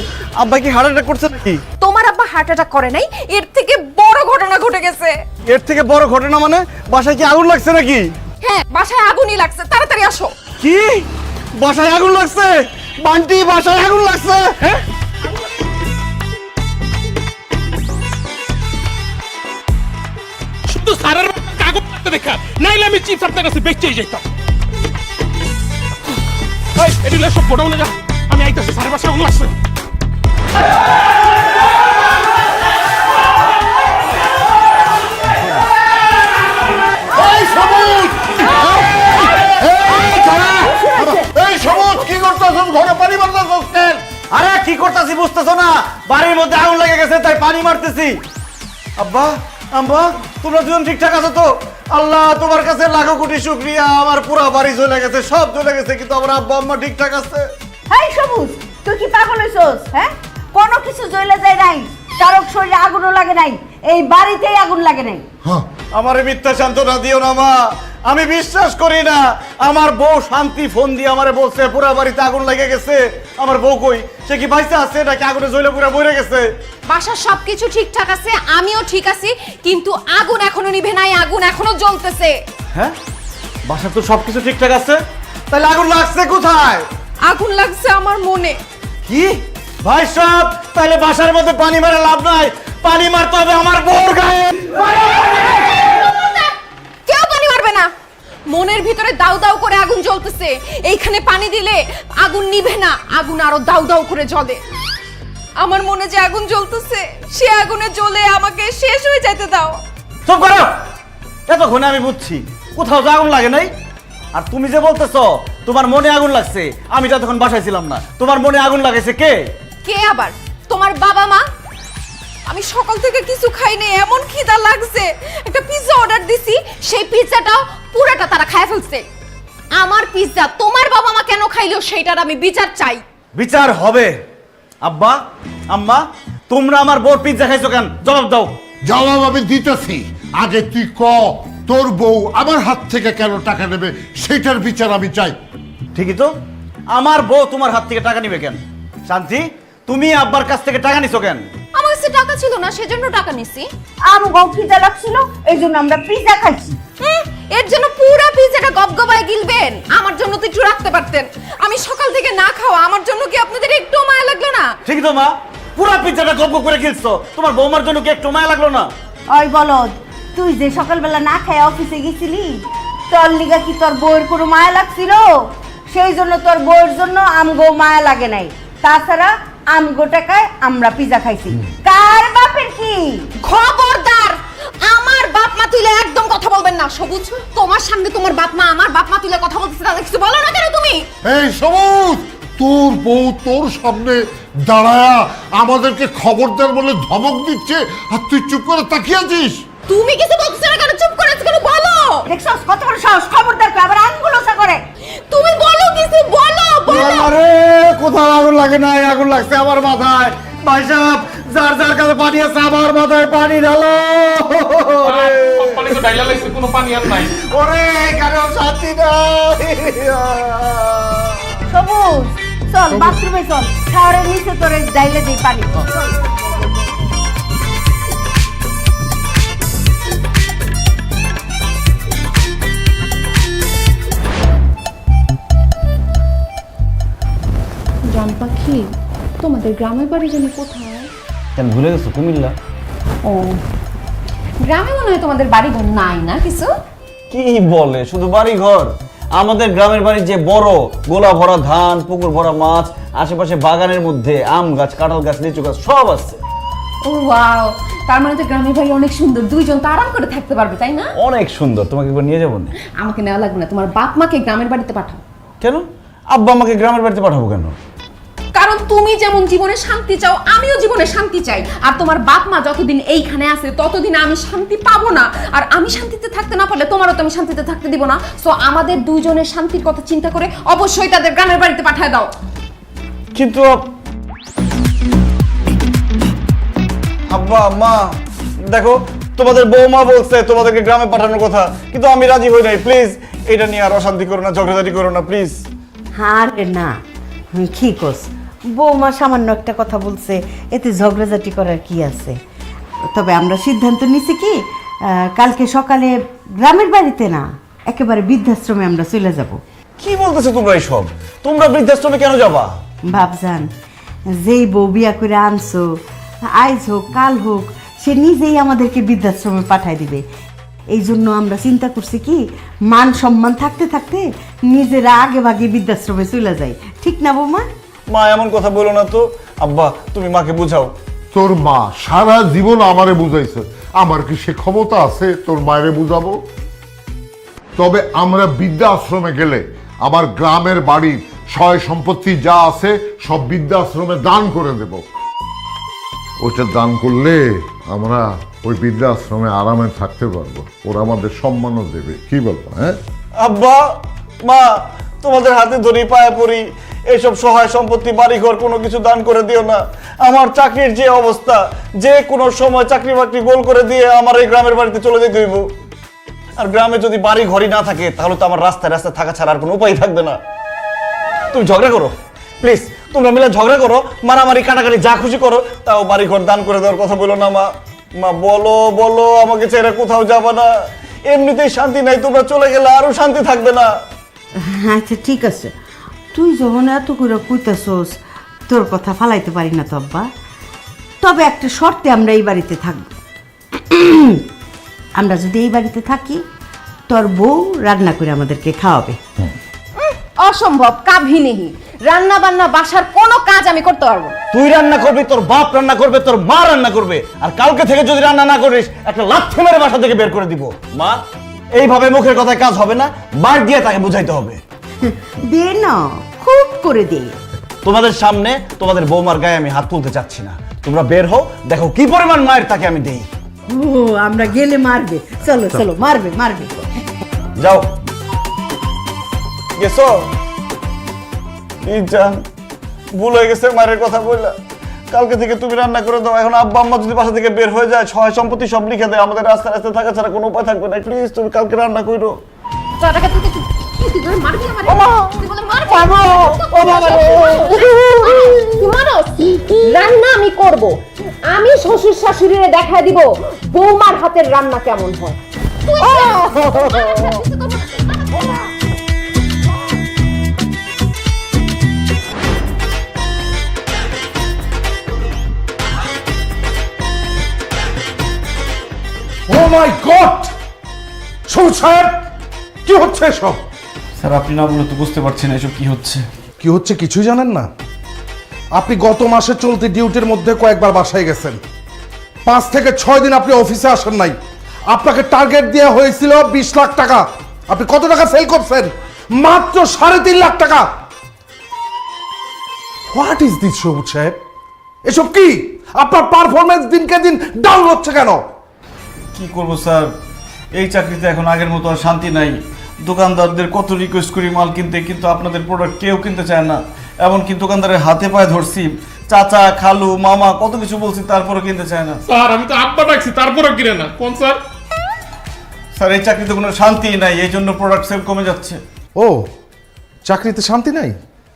আব্বা কি হার্ট অ্যাটাক করছে নাকি? তোমার আব্বা হার্ট অ্যাটাক করে নাই, এর থেকে বড় ঘটনা ঘটে গেছে। এর থেকে বড় ঘটনা মানে? বাসায় কি আগুন লাগছে নাকি? হ্যাঁ, বাসায় আগুনই লাগছে, তাড়াতাড়ি আসো। কি? বাসায় আগুন লাগছে? বান্টি, বাসায় আগুন লাগছে? হ্যাঁ, শুধু স্যারের কাগজ করতে দেখা, নাইলে আমি চিপস আপনার কাছে বেচতেই যেতাম। এই এদিকে সব গোডাউনে যা, আমি আইতাছি, স্যারের বাসায় আগুন লাগছে। এই সবুজ! এই খাড়া! এই ঘরে পানি মারতেছস কেন? আরে কি করতেছি বুঝতেছো না? বাড়ির মধ্যে আগুন লেগে গেছে তাই পানি মারতেছি। আব্বা, আম্মা, তোমরা দুজন ঠিকঠাক আছো তো? আল্লাহ তোমার কাছে লাখো কোটি শুকরিয়া, আমার পুরো বাড়ি জ্বলে গেছে, সব জ্বলে গেছে, কিন্তু আমার আব্বা আম্মা ঠিকঠাক আছে। হাই সবুজ, তুই কি পাগল হইছস? হ্যাঁ, কোনো কিছু জ্বলে যায় নাই, কারো শরীরে আগুনও লাগে নাই, এই বাড়িতেই আগুন লাগে নাই। হ্যাঁ, আমারে মিথ্যা সান্ত্বনা দিও না মা, আমি বিশ্বাস করি না। আমার বউ শান্তি ফোন দিয়ে আমারে বলছে পুরা বাড়িতে আগুন লেগে গেছে। আমার বউ কই? সে কি বাইসে আছে নাকি আগুনে জ্বলে পুরা মরে গেছে? বাসার সবকিছু ঠিকঠাক আছে, আমিও ঠিক আছি, কিন্তু আগুন এখনো নিভে নাই, আগুন এখনো জ্বলতেছে। হ্যাঁ, বাসার তো সবকিছু ঠিকঠাক আছে, তাহলে আগুন লাগছে কোথায়? আগুন লাগছে আমার মনে। কি ভাই সব? তাহলে বাসার মধ্যে পানি মারা লাভ নাই, পানি মারতে হবে আমার বউর গায়ে। কেউ পানি মারবে না, মনের ভিতরে দাউ দাউ করে আগুন জ্বলতেছে, এইখানে পানি দিলে আগুন নিভে না, আগুন আরো দাউ দাউ করে জ্বলে। আমার মনে যে আগুন জ্বলতেছে, সে আগুনে জ্বলে আমাকে শেষ হয়ে যেতে দাও। চুপ করো, এতক্ষণে আমি বুঝছি কোথাও তো আগুন লাগে নাই। আর তুমি যে বলতেছো তোমার মনে আগুন লাগছে, আমি তো তখন বাসায় ছিলাম না, তোমার মনে আগুন লাগাইছে কে? কে আবার? তোমার বাবা মা? আমি সকাল থেকে কিছু খাইনি, এমন খিদা লাগছে, একটা পিৎজা অর্ডার দিছি, সেই পিৎজাটাও পুরোটা তারা খায় ফেলছে। আমার পিৎজা তোমার বাবা মা কেন খাইলো সেইটার আমি বিচার চাই। বিচার হবে। আব্বা, আম্মা, তোমরা আমার বউর পিৎজা খাইছো কেন? জবাব দাও। জবাব আমি দিতেছি, আগে তুই ক তোর বউ আমার হাত থেকে কেন টাকা নেবে, সেটার বিচার আমি চাই। ঠিকই তো, আমার বউ তোমার হাত থেকে টাকা নিবে কেন? শান্তি, তুমি আব্বার কাছ থেকে টাকা নিছো কেন? আমার কাছে টাকা ছিল না, সেজন্য টাকা নিছি। আমগো খিদা লাগছিল, এই জন্য আমরা পিৎজা খাইছি। এর জন্য পুরো পিৎজাটা গবগবায় গিলবেন? আমার জন্য তো একটু রাখতে পারতেন। আমি সকাল থেকে না খাওয়া, আমার জন্য কি আপনাদের একটু মায়া লাগলো না? ঠিকই তো মা, পুরো পিৎজাটা গপ গপ করে খেলছো, তোমার বৌমার জন্য কি একটু মায়া লাগলো না? ওই বলদ, তুই যে সকালবেলা না খায় অফিসে গেছিলি, তোর লিগা কি তোর বউয়ের কোনো মায়া লাগছিল? সেই জন্য তোর বউয়ের জন্য আমগো মায়া লাগে নাই। তাছাড়া আমগো টাকায় আমরা পিৎজা খাইছি। কার বাপের কি? খবরদার, আমার বাপ মা তুলে একদম কথা বলবেন না। সবুজ, তোমার সামনে তোমার বাপ মা আমার বাপ মা তুলে কথা বলতেছে, তাহলে কিছু বলো না কেন তুমি? এই সবুজ, তোর বউ তোর সামনে দাঁড়ায়া আমাদেরকে খবরদার বলে ধমক দিচ্ছে, আর তুই চুপ করে তাকিয়ে আছিস। তুমি কিছু বলতেছ না কেন? চুপ করে আছো কেন? বলো। দেখছস কত বড় সাহস, খবরদার কই আবার আঙ্গুল ওসা করে। তুমি বলো, কিছু বলো, বলো। আরে কোথাও আগুন লাগে নাই, আগুন লাগছে আমার মাথায়। ভাই সাহেব, যার যার কাছে পানি আছে আমার মাথায় পানি ঢালো। সব পানি তো ডাইলা লাগছে, কোনো পানি আর নাই। ওরে কেন শান্তি নাই? সবুজ, চল বাথরুমে চল, শাওয়ারের নিচে তোরে ডাইলে দেই পানি। চল। জান পাখি, তোমাদের গ্রামের বাড়ি জানি কোথায়? কেন ভুলে গেছো? কুমিল্লা। ও, গ্রামে মনে হয় তোমাদের বাড়ি ঘর নাই না কিছু? কি বলে, শুধু বাড়ি ঘর? আমাদের গ্রামের বাড়ি যে বড়, গোলা ভরা ধান, পুকুর ভরা মাছ, আশেপাশে বাগানের মধ্যে আম গাছ, কাঁঠাল গাছ, লিচু গাছ সব আছে। ও ওয়াও, তার মানে তো গ্রামের বাড়ি অনেক সুন্দর, দুইজন তো আরাম করে থাকতে পারবে, তাই না? অনেক সুন্দর, তোমাকে একবার নিয়ে যাবো না? আমাকে নেওয়া লাগবে না, তোমার বাপ মাকে গ্রামের বাড়িতে পাঠাও। কেন? আব্বা আমাকে গ্রামের বাড়িতে পাঠাবো কেন? কারণ তুমি যেমন জীবনে শান্তি চাও, আমিও জীবনে শান্তি চাই। আর তোমার বাপ মা যতদিন এইখানে আছে ততদিন আমি শান্তি পাবো না, আর আমি শান্তিতে থাকতে না পারলে তোমারও তো আমি শান্তিতে থাকতে দিব না। সো আমাদের দুইজনের শান্তির কথা চিন্তা করে অবশ্যই তাদের গ্রামের বাড়িতে পাঠিয়ে দাও। কিন্তু আব্বা আম্মা, দেখো তোমাদের বৌমা বলছে তোমাদেরকে গ্রামে পাঠানোর কথা, কিন্তু আমি রাজি হই নাই। প্লিজ এটা নিয়ে আর অশান্তি করো না, ঝগড়াঝাটি করো না প্লিজ। আরে না, কি কস, বৌমা সামান্য একটা কথা বলছে, এতে ঝগড়াঝাটি করার কি আছে? তবে আমরা সিদ্ধান্ত নিছি কি, কালকে সকালে গ্রামের বাড়িতে না, একেবারে বৃদ্ধাশ্রমে আমরা চলে যাব। কি বলতেছো তোমরা এইসব? তোমরা বৃদ্ধাশ্রমে কেন যাবা? ভাবজান, যেই বউ বিয়া করে আনছো, আইজ হোক কাল হোক, সে নিজেই আমাদেরকে বৃদ্ধাশ্রমে পাঠায় দিবে। এই জন্য আমরা চিন্তা করছি কি, মান সম্মান থাকতে থাকতে নিজেরা আগে ভাগে বৃদ্ধাশ্রমে চলে যাই। ঠিক না বৌমা? মা এমন কথা বলো না তো। আব্বা তুমি মাকে বুঝাও। তোর মা সারা জীবন আমারে বুঝাইছে, আমার কি সে ক্ষমতা আছে তোর মায়েরে বুঝাবো? তবে আমরা বৃদ্ধা আশ্রমে গেলে আমার গ্রামের বাড়ির সয় সম্পত্তি যা আছে সব বৃদ্ধাশ্রমে দান করে দেব। ওটা দান করলে আমরা ওই বৃদ্ধাশ্রমে আরামে থাকতে পারবো, ওরা আমাদের সম্মানও দেবে। কি বলবো? হ্যাঁ আব্বা, মা, তোমাদের হাতে ধরি, পায়ে পড়ি, এইসব সহায় সম্পত্তি, বাড়িঘর কোনো কিছু দান করে দিও না। আমার চাকরির যে অবস্থা, যে কোনো সময় চাকরি বাকরি গোল করে দিয়ে আমার এই গ্রামের বাড়িতে চলে যেতে হইব। আর গ্রামে যদি বাড়ি ঘরই না থাকে তাহলে তো আমার রাস্তায় রাস্তায় থাকা ছাড়া আর কোনো উপায় থাকবে না। তুমি ঝগড়া করো প্লিজ, তোমরা মিলে ঝগড়া করো, মারামারি কাটাকাটি যা খুশি করো, তাও বাড়ি ঘর দান করে দেওয়ার কথা বলো না। মা, মা বলো বলো, আমাকে ছেড়ে কোথাও যাবে না। এমনিতেই শান্তি নাই, তোমরা চলে গেলে আরো শান্তি থাকবে না। আচ্ছা ঠিক আছে, তুই যখন এত করে কইতাছস, তোর কথা ফালাইতে পারি না তো আব্বা। তবে একটা শর্তে আমরা এই বাড়িতে থাকব। আমরা যদি এই বাড়িতে থাকি, তোর বউ রান্না করে আমাদেরকে খাওয়াবে। অসম্ভব, কাভিনেহি। রান্না বান্না বাসার কোনো কাজ আমি করতে পারবো না। তুই রান্না করবি, তোর বাপ রান্না করবে, তোর মা রান্না করবে। আর কালকে থেকে যদি রান্না না করিস, একটা লাথি মেরে বাসা থেকে বের করে দিব। মা, এইভাবে মুখের কথায় কাজ হবে না, বার দিয়ে তাকে বুঝাইতে হবে। দে না, খুব করে দে। তোমাদের সামনে তোমাদের বৌমার গায়ে আমি হাত তুলতে চাচ্ছি না। তোমরা বের হও, দেখো কি পরিমাণ মায়ের তাকে আমি দেই। ও, আমরা গেলে মারবে। চলো চলো, মারবে মারবে। যাও, গেছো? জান, ভুল হয়ে গেছে, মায়ের কথা বললা। কালকে থেকে তুমি রান্না করে দাও। এখন আব্বা আম্মা যদি বাসা থেকে বের হয়ে যায়, সহায় সম্পত্তি সব লিখে দেয়, আমাদের রাস্তায় রাস্তায় থাকা ছাড়া কোনো উপায় থাকবে না। প্লিজ তুমি কালকে রান্না করো। টাকা তুই তুই ধরে মারবি আমারে? তুই বলে মারবি? তুই মারস? রান্না আমি করব। আমি শ্বশুর শাশুড়িরে দেখা দিব বৌমার হাতের রান্না কেমন হয়। ও মাই গড! সবুজ সাহেব, কি হচ্ছে এসব? স্যার আপনি না বলে তো বুঝতে পারছি না এসব কি হচ্ছে। কি হচ্ছে কিছুই জানেন না? আপনি গত মাসে চলতি ডিউটির মধ্যে কয়েকবার বাসায় গেছেন। 5 থেকে 6 দিন আপনি অফিসে আসেন নাই। আপনাকে টার্গেট দেওয়া হয়েছিল 20 লাখ টাকা। আপনি কত টাকা সেল করছেন? মাত্র 3.5 লাখ টাকা। হোয়াট ইজ দিস সবুজ সাহেব? এসব কি? আপনার পারফরমেন্স দিনকে দিন ডাউন হচ্ছে কেন? কি করব স্যার, এই চাকরিতে এখন আগের মতো আর শান্তি নাই। দোকানদারদের কত রিকোয়েস্ট করি মাল কিনতে, কিন্তু আপনাদের প্রোডাক্ট কেউ কিনতে চায় না। এমনকি দোকানদারের হাতে পায়ে ধরছি, চাচা খালু মামা কত কিছু বলছি, তারপরে কিনতে চায় না। স্যার আমি তো আব্বা ডাকছি, তারপরেও কিনে না। কোন স্যার? স্যার এই চাকরিতে কোনো শান্তি নাই, এই জন্য প্রোডাক্ট সেল কমে যাচ্ছে। ও, চাকরিতে শান্তি নাই?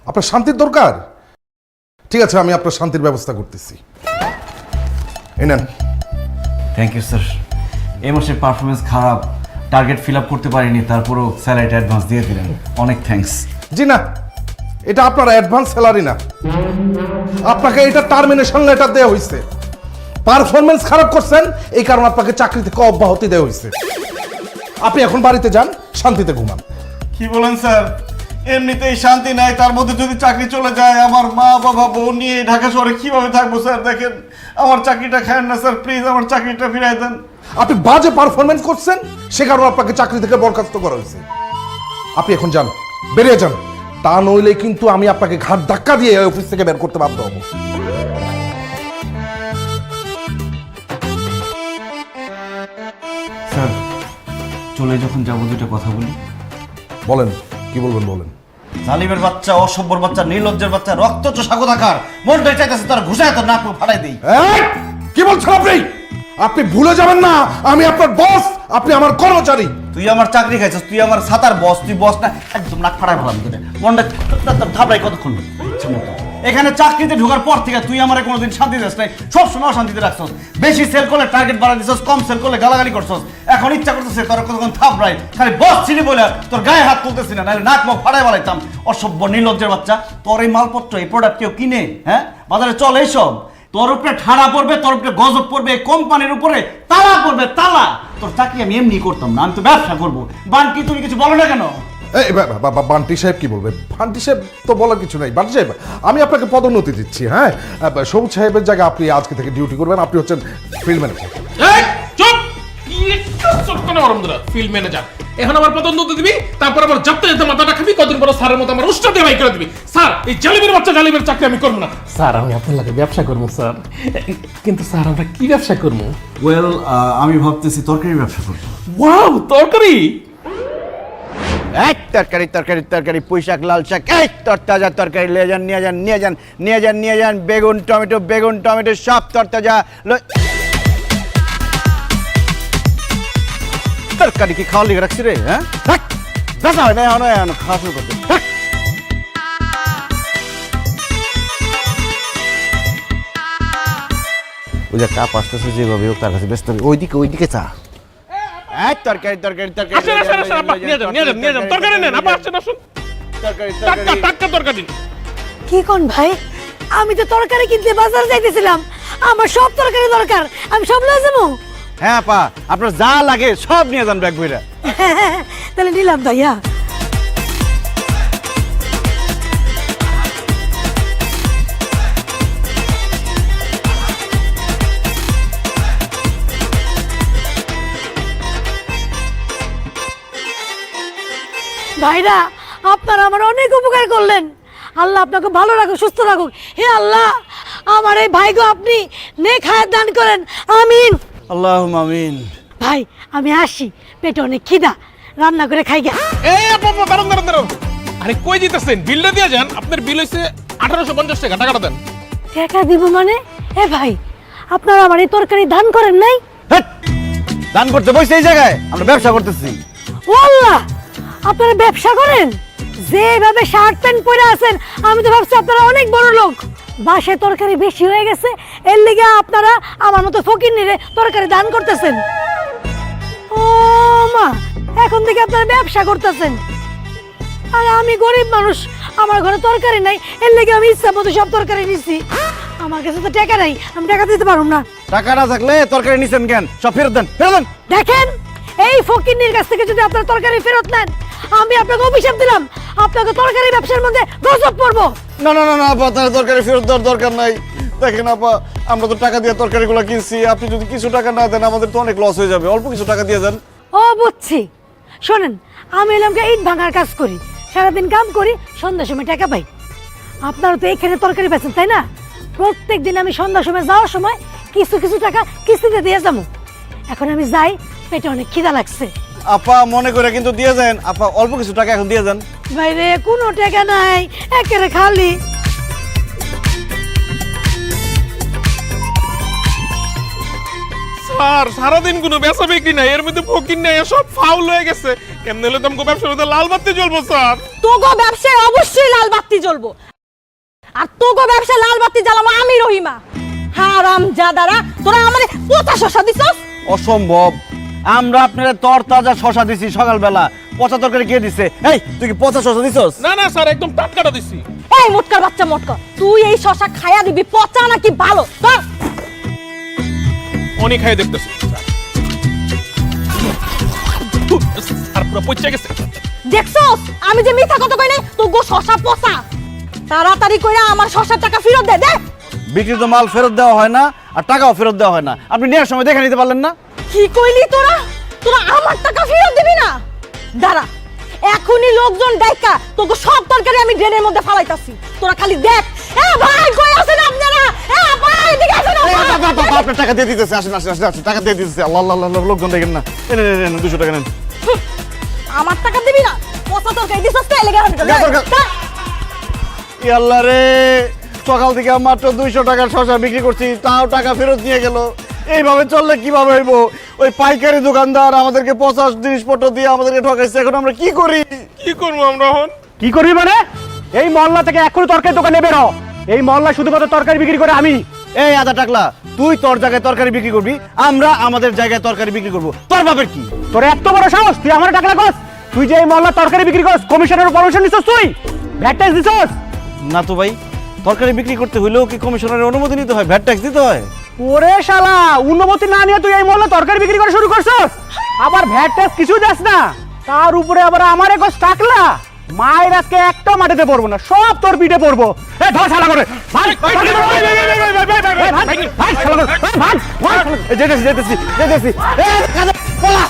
আপনার শান্তির দরকার? ঠিক আছে, আমি আপনার শান্তির ব্যবস্থা করতেছি। এই নেন। Thank you sir. এই মাসের পারফরমেন্স খারাপ, টার্গেট ফিল আপ করতে পারিনি, তারপরও স্যালারিটা অ্যাডভান্স দিয়ে দিলেন, অনেক থ্যাঙ্কস। জি না, এটা আপনার অ্যাডভান্স স্যালারি না, আপনাকে এটা টার্মিনেশন লেটার দেওয়া হয়েছে। পারফরমেন্স খারাপ করছেন, এই কারণে আপনাকে চাকরি থেকে অব্যাহতি দেওয়া হয়েছে। আপনি এখন বাড়িতে যান, শান্তিতে ঘুমান। কি বলেন স্যার? এমনিতেই শান্তি নাই, তার মধ্যে যদি চাকরি চলে যায়, আমার মা বাবা বউ নিয়ে ঢাকা শহরে কিভাবে থাকবো স্যার? দেখেন আমার চাকরিটা খায় না স্যার, প্লিজ আমার চাকরিটা ফিরাই দেন। আপনি বাজে পারফরমেন্স করছেন, সে কারণে আপনাকে চাকরি থেকে বরখাস্ত করা হয়েছে। আপনি এখন যান, বেরিয়ে যান, তা নইলে কিন্তু আমি আপনাকে ঘাট ধাক্কা দিয়ে অফিস থেকে বের করতে বাধ্য হব। স্যার চলে যখন যাবো দুটো কথা বলি। বলেন, কি বলবেন বলেন। জালিমের বাচ্চা, অসভ্যর বাচ্চা, নির্লজ্জের বাচ্চা, রক্ত চোষা কোথাকার, মনটাই চাইতেছে তার ঘুষায় তোর নাক মুখ ফাটাই দেই। এই, কি বলছেন আপনি? আপনি ভুলে যাবেন না, আমি আপনার বস, আপনি আমার কর্মচারী। তুই আমার চাকরি খাইছিস, তুই আমার সাতার বস, তুই বস না। একদম নাক ফাটাই ফেলাম তোরে, মনটা থাপড়াই কতক্ষণ। এখানে চাকরিতে ঢোকার পর থেকে তুই আমার কোনোদিন শান্তি দিস নাই, সবসময় অশান্তিতে রাখছস। বেশি সেল করলে টার্গেট বাড়া দিছস, কম সেল করলে গালাগালি করছস। এখন ইচ্ছা করতেছে তোর কতক্ষণ থাপড়াই, খালি বস ছিলি বলে তোর গায়ে হাত তুলতেছি না, নাহলে নাক মুখ ফাটাই ফেলাইতাম। অসভ্য নির্লজ্জের বাচ্চা, তোর এই মালপত্র, এই প্রোডাক্ট কেউ কিনে? হ্যাঁ, বাজারে চলে এইসব? তোর উপরে ঠাড়া পড়বে, তোর উপরে গজব পড়বে, এই কোম্পানির উপরে তালা পড়বে, তালা। তোর চাকরি আমি এমনি করতাম না, আমি তো ব্যবসা করবো। বান্টি তুমি কিছু বলো না কেন? এই বান্টি সাহেব কি বলবে? বান্টি সাহেব তো বলার কিছু নাই। বান্টি সাহেব, আমি আপনাকে পদোন্নতি দিচ্ছি। হ্যাঁ, সবুজ সাহেবের জায়গায় আপনি আজকে থেকে ডিউটি করবেন। আপনি হচ্ছেন ফিল্ড ম্যানেজার। এই চুপ! ফিল্ড ম্যানেজার এখন আবার পছন্দ দিবি, তারপর আবার যাতে যেতে মাথাটা খাবি, কদিন পর স্যারের মতো আমার উষ্টা দিয়ে বাই করে দিবি। স্যার এই জালিমের বাচ্চা জালিমের চাকরি আমি করবো না। স্যার আমি আপনার লাগে ব্যবসা করবো স্যার, কিন্তু স্যার আমরা কি ব্যবসা করবো? ওয়েল, আমি ভাবতেছি তরকারি ব্যবসা করবো। ওয়াও, তরকারি? এক তরকারি তরকারি তরকারি পুঁই শাক লাল শাক, এই তরতাজা তরকারি নিয়ে যান নিয়ে যান নিয়ে যান নিয়ে যান নিয়ে যান, বেগুন টমেটো সব তরতাজা। তরকারি কি খাওয়া লিখে রাখছি রে? হ্যাঁ দেখা হয় না, এখন খাওয়া শুরু করতে। ওই যে কাপ আসতেছে যেভাবে হোক তার কাছে ব্যস্ত, ওইদিকে চা। এক তরকারি তরকারি তরকারি আসেন আসেন আসেন আপা, নিয়ে যান নিয়ে যান নিয়ে যান, তরকারি নেন আপা, আসেন আসেন, তরকারি টাটকা টাটকা তরকারি। কি কোন ভাই, আমি তো তরকারি কিনতে বাজার যাইতেছিলাম, আমার সব তরকারি দরকার, আমি সব লয়ে যাবো। হ্যাঁ আপা, আপনার যা লাগে সব নিয়ে যান ব্যাগ বইরা। তাহলে নিলাম ভাইয়া। ভাইরা, আপনারা আমার অনেক উপকার করলেন, আল্লাহ আপনাকে ভালো রাখুক, সুস্থ রাখুক। হে আল্লাহ, আমার এই ভাইগো আপনি নেক হায়াত দান করেন, আমিন। আল্লাহুম্মা আমিন। ভাই আমি আসি, পেটে অনেক খিদা, রান্না করে খাই গে। এই আপা আপা, দাঁড়ান দাঁড়ান দাঁড়ান, আরে কই দিতেছেন? বিলটা দিয়ে যান, আপনার বিল হইছে 1850 টাকা, টাকাটা দেন। টাকা দিব মানে? এ ভাই, আপনারা আমার এই তরকারি দান করেন নাই? হেৎ, দান করতে বসে এই জায়গায় আমরা ব্যবসা করতেছি। ও আল্লাহ, আপনারা ব্যবসা করেন? যেভাবে শার্ট প্যান্ট পরে আছেন আমি তো ভাবছি আপনারা অনেক বড় লোক। বাসায় তরকারি বেশি হয়ে গেছে, এর লিগে আপনারা আমার মতো ফকিন্নিরে তরকারি দান করতেছেন। ও মা, এখন থেকে আপনারা ব্যবসা করতেছেন, আর আমি গরিব মানুষ, আমার ঘরে তরকারি নাই, এর লিগে আমি ইচ্ছা মতো সব তরকারি নিছি। আমার কাছে তো টাকা নাই, আমি টাকা দিতে পারবো না। টাকা না থাকলে তরকারি নিছেন কেন? সব ফেরত দেন, ফেরত দেন। দেখেন, এই ফকিন্নির কাছ থেকে যদি আপনার তরকারি ফেরত নেন, আমি আপনাকে অভিশাপ দিলাম, আপনাকে তরকারি ব্যবসার মধ্যে গজব পড়বো। না না না না আপা, তার তরকারি ফেরত দেওয়ার দরকার নাই। দেখেন আপা, আমরা তো টাকা দিয়ে তরকারিগুলো কিনছি, আপনি যদি কিছু টাকা না দেন আমাদের তো অনেক লস হয়ে যাবে। অল্প কিছু টাকা দিয়ে দেন। ও বুঝছি, শোনেন, আমি এলাম ইট ভাঙার কাজ করি, সারাদিন কাম করি, সন্ধ্যার সময় টাকা পাই। আপনারা তো এখানে তরকারি পেয়েছেন তাই না? প্রত্যেক দিন আমি সন্ধ্যার সময় যাওয়ার সময় কিছু কিছু টাকা কিস্তিতে দিয়ে যাবো। এখন আমি যাই, পেটে অনেক খিদা লাগছে। আপা মনে করে কিন্তু দিয়ে যান আপা, অল্প কিছু টাকা এখন দিয়ে যান। বাইরে কোনো টাকা নাই, একেবারে খালি। স্যার সারাদিন কোনো বেচা বিক্রি নাই, এর মধ্যে ফকির নাই, সব ফাউল হয়ে গেছে। কেমনে হলে তোমাকে ব্যবসার মধ্যে লাল বাতি জ্বলবো স্যার? তোগো ব্যবসায় অবশ্যই লাল বাতি জ্বলবো, আর তোগো ব্যবসায় লাল বাতি জ্বালাবো আমি রহিমা। হারাম জাদারা, তোরা আমারে পচা শশা দিছস? অসম্ভব, আমরা আপনারা তরতাজা শশা দিছি সকালবেলা, পচা তরকারি কে দিছে? এই তুই কি পচা শশা দিছস? না না স্যার, একদম টাটকাটা দিছি। এই মোটকার বাচ্চা মোটকা, তুই এই শশা খায়া দিবি, পচা নাকি ভালো? ধর। অনেক খাই দেখতেছি আর পুরো পচে গেছে। দেখছস আমি যে মিথ্যা কথা কই নাই? তোগো শশা পচা। তাড়াতাড়ি কইরা আমার শশার টাকা ফেরত দে। দে। বিক্রিত মাল ফেরত দেওয়া হয় না, আর টাকাও ফেরত দেওয়া হয় না। আপনি নেওয়ার সময় দেখে নিতে পারলেন না? কি কইলি তোরা? তোরা আমার টাকা ফেরত দিবি না? দাঁড়া, এখনই লোকজন ডাইকা তোকে সব তরকারি আমি ড্রেনের মধ্যে ফালাইতাছি, তোরা খালি দেখ। এ ভাই, কই আছেন আপনারা? এ ভাই, এদিকে আসেন। আপনার টাকা দিয়ে দিতেছে, আসেন আসেন আসেন আসেন, টাকা দিয়ে দিতেছে। আল্লাহ আল্লাহ আল্লাহ, লোকজন দেখেন না। নেন 200 টাকা নেন। আমার টাকা দিবি না? পচা তরকারি দিছস তো, এলাকা ই আল্লাহ রে, সকাল থেকে মাত্র 200 টাকার শশা বিক্রি করছি, তাও টাকা ফেরত নিয়ে গেল। এইভাবে চললে কিভাবে হইব? ওই পাইকারি দোকানদার আমাদেরকে 50 জিনিসপত্র দিয়ে আমাদেরকে ঠকাইছে। এখন আমরা কি করি? কি করবো আমরা এখন? কি করবি মানে? এই মহল্লা থেকে এখনই তরকারি দোকানে বের হ। এই মহল্লা শুধুমাত্র তরকারি বিক্রি করে আমি। এই আদা টাকলা, তুই তোর জায়গায় তরকারি বিক্রি করবি, আমরা আমাদের জায়গায় তরকারি বিক্রি করব। তোর বাপের কি? তোর এত বড় সাহস, তুই আমার টাকা লাগস? তুই যে এই মহল্লা তরকারি বিক্রি করস, কমিশনের পারমিশন নিছস? তুই ভ্যাট ট্যাক্স দিছস? না তো ভাই, তরকারি বিক্রি করতে হইলেও কি কমিশনারের অনুমতি নিতে হয়? ভ্যাট ট্যাক্স দিতে হয়? ওরে শালা, অনুমতি না নিয়ে তুই এই মহল্লা তরকারি বিক্রি করা শুরু করছস? আবার ভ্যাট ট্যাক্স কিছু দাস না, তার উপরে আবার আমার একস টাকলা। মায়ের আজকে একটা মাটিতে পড়বো না, সব তোর পিঠে পড়বো। এ ধর শালা করে, ভাই যেতেছি যেতেছি যেতেছি, পলা।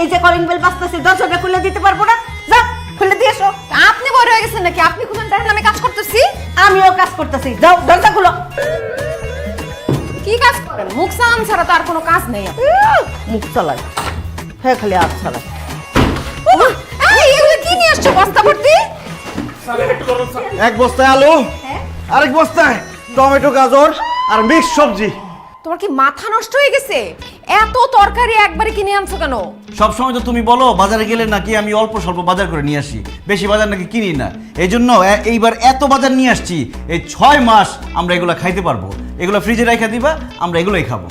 এই যে কলিং বেল বাজতেছে দরজাটা খুলে দিতে পারবো না? যা খুলে দিয়ে এসো। আপনি বড় হয়ে গেছেন নাকি? আপনি খুলেন, দেখেন আমি কাজ করতেছি। আমিও কাজ করতেছি, যাও দরজা খুলো। কি কাজ করেন? মুখ সালাম ছাড়া তো আর কোনো কাজ নেই আপনার। মুখ চালায়, হ্যাঁ খালি হাত চালায়। ওমা, এই এগুলো কি নিয়ে আসছো বস্তা ভর্তি? এক বস্তায় আলু, আরেক বস্তায় টমেটো, গাজর আর মিক্স সবজি। তোমার কি মাথা নষ্ট হয়ে গেছে? এত তরকারি একবারে কিনে আনছো কেন? সবসময় তো তুমি বলো বাজারে গেলে নাকি আমি অল্প স্বল্প বাজার করে নিয়ে আসি, বেশি বাজার নাকি কিনি না। এই জন্য এইবার এত বাজার নিয়ে আসছি, এই 6 মাস আমরা এগুলো খাইতে পারবো। এগুলো ফ্রিজে রেখে দিবা, আমরা এগুলোই খাবো।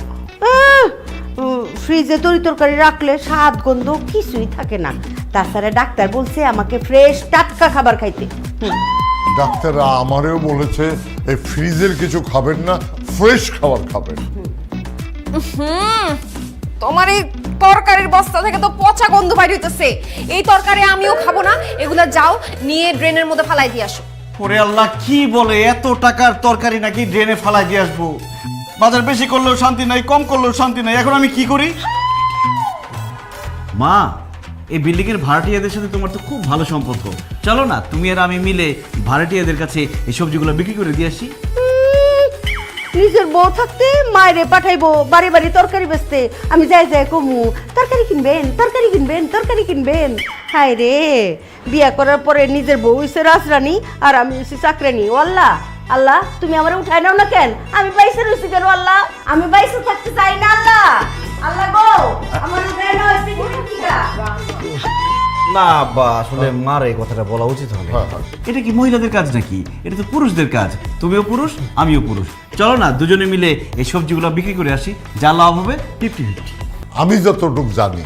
ফ্রিজে তরি তরকারি রাখলে স্বাদ গন্ধ কিছুই থাকে না। তাছাড়া ডাক্তার বলছে আমাকে ফ্রেশ টাটকা খাবার খাইতে। ডাক্তাররা আমারেও বলেছে এই ফ্রিজের কিছু খাবেন না, ফ্রেশ খাবার খাবেন। তোমার এই তরকারির বস্তা থেকে তো পচা গন্ধ বাইর হইতেছে। এই তরকারি আমিও খাবো না। এগুলা যাও নিয়ে ড্রেনের মধ্যে ফালাই দিয়ে আসো। ওরে আল্লাহ, কি বলে এত টাকার তরকারি নাকি ড্রেনে ফালাই দিয়ে আসবো? বাজার বেশি করলেও শান্তি নাই, কম করলেও শান্তি নাই। এখন আমি কি করি? মা, এই বিল্ডিং এর ভাড়াটিয়াদের সাথে তোমার তো খুব ভালো সম্পর্ক। চলো না তুমি আর আমি মিলে ভাড়াটিয়াদের কাছে এই সবজিগুলো বিক্রি করে দিয়ে আসি। নিজের বউ থাকতে মায়েরে পাঠাইবো বাড়ি বাড়ি তরকারি বেচতে। আমি যাই যাই কমু তরকারি কিনবেন, তরকারি কিনবেন, তরকারি কিনবেন। হায় রে, বিয়া করার পরে নিজের বউ হইছে রাজরানী আর আমি হইছি চাকরানী। ও আল্লাহ, আল্লাহ তুমি আমার উঠায় নাও না কেন? আমি বাইসে রইছি কেন আল্লাহ? আমি বাইসে থাকতে চাই না আল্লাহ। আল্লাহ গো, আমার উঠায় নাও না বা আসলে মার এই কথাটা বলা উচিত হবে। এটা কি মহিলাদের কাজ নাকি? এটা তো পুরুষদের কাজ। তুমিও পুরুষ, আমিও পুরুষ। চলো না দুজনে মিলে এই সবজিগুলো বিক্রি করে আসি, যা লাভ হবে 50-50। আমি যতটুক জানি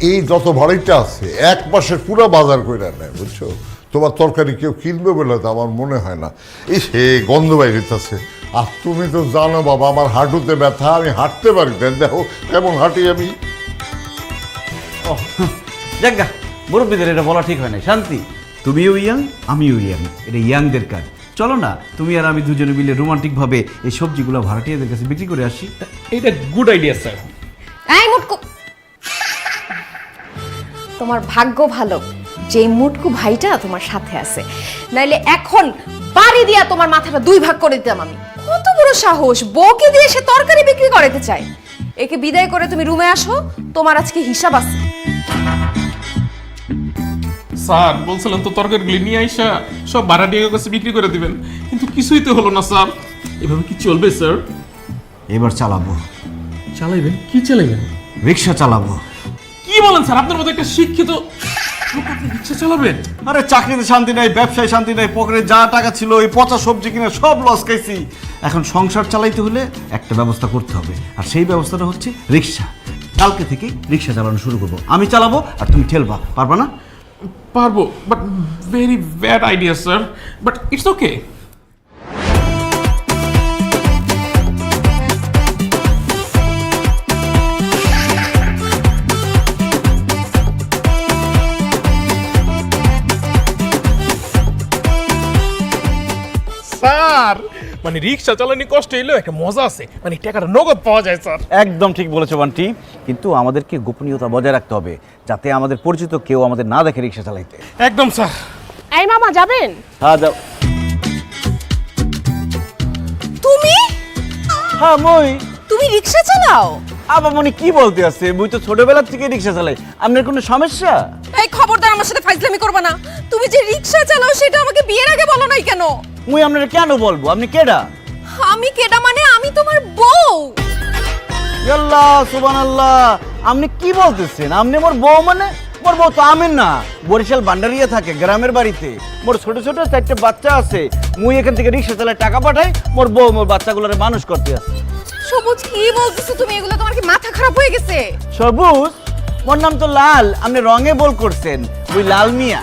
এই যত ভাড়াইটা আছে এক মাসের পুরো বাজার করে নেয়, বুঝছো? তোমার তরকারি কেউ কিনবে বলে তো আমার মনে হয় না। এই সে গন্ধ বাইরেছে। আর তুমি তো জানো বাবা, আমার হাঁটুতে ব্যথা, আমি হাঁটতে পারি না। দেখো কেমন হাঁটি আমি। যাজ্ঞা, মুরব্বীদের এটা বলা ঠিক হয় না। শান্তি, তুমিও ইয়াং, আমিও ইয়াং, এটা ইয়াংদের কাজ। চলো না তুমি আর আমি দুজনে মিলে রোমান্টিক ভাবে এই সবজিগুলো ভাড়াটিয়াদের কাছে বিক্রি করে আসি। এটা গুড আইডিয়া স্যার। এই মুটকু, তোমার ভাগ্য ভালো যে মুটকু ভাইটা তোমার সাথে আছে, নাইলে এখন বাড়ি দিয়া তোমার মাথাটা 2 ভাগ করে দিতাম আমি। কত বড় সাহস, বউকে দিয়ে সে তরকারি বিক্রি করতে চায়। একে বিদায় করে তুমি রুমে আসো, তোমার আজকে হিসাব আছে। স্যার বলছিলেন তো তরকারিগুলি নিয়ে আইসা সব ভাড়াটিয়ার কাছে বিক্রি করে দিবেন, কিন্তু কিছুই তো হলো না স্যার। এভাবে কি চলবে স্যার? এবার চালাবো। চালাইবেন? কি চালাইবেন? রিক্সা চালাবো। কি বলেন স্যার? আপনার মতো একটা শিক্ষিত লোক আপনি রিক্সা চালাবেন? আরে চাকরিতে শান্তি নাই, ব্যবসায় শান্তি নাই, পকেটে যা টাকা ছিল ওই পচা সবজি কিনে সব লস খাইছি। এখন সংসার চালাইতে হলে একটা ব্যবস্থা করতে হবে, আর সেই ব্যবস্থাটা হচ্ছে রিক্সা। কালকে থেকে রিক্সা চালানো শুরু করবো। আমি চালাবো আর তুমি ঠেলবা, পারবা না? পারবো, but very bad idea sir, but it's okay. Sir মানে রিক্সা চালানি কষ্ট হইলেও একটা মজা আছে, মানে টাকাটা নগদ পাওয়া যায় স্যার। একদম ঠিক বলেছো বান্টি, কিন্তু আমাদেরকে গোপনীয়তা বজায় রাখতে হবে, যাতে আমাদের পরিচিত কেউ আমাদের না দেখে রিক্সা চালাইতে। একদম স্যার। এই মামা যাবেন? হ্যাঁ যাও। তুমি হ্যাঁ মই। তুমি রিকশা চালাও? আবার মনে কি বলতে আছে? মুই তো ছোটবেলা থেকে রিক্সা চালাই। আপনার কোনো সমস্যা? এই খবরদার আমার সাথে ফাইজলামি করবে না। তুমি যে রিকশা চালাও সেটা আমাকে বিয়ের আগে বলো নাই কেন? মুই আপনার কেন বলবো? আপনি কেডা? আমি কেডা মানে আমি তোমার বউ। আল্লাহ সুবহানাল্লাহ, আপনি কি বলতেছেন? আপনি মোর বউ মানে? মোর বউ তো আমিন না, বরিশাল বান্ডারিয়া থাকে গ্রামের বাড়িতে। মোর ছোট ছোট 4টে বাচ্চা আছে। মুই এখান থেকে রিক্সা চালায় টাকা পাঠাই, মোর বউ মোর বাচ্চাগুলোরে মানুষ করতে আছে। সবুজ কি বলতেছো তুমি? এগুলো তোমার কি মাথা খারাপ হয়ে গেছে? সবুজ? মোর নাম তো লাল, আপনি রঙে বল করছেন। ওই লাল মিয়া।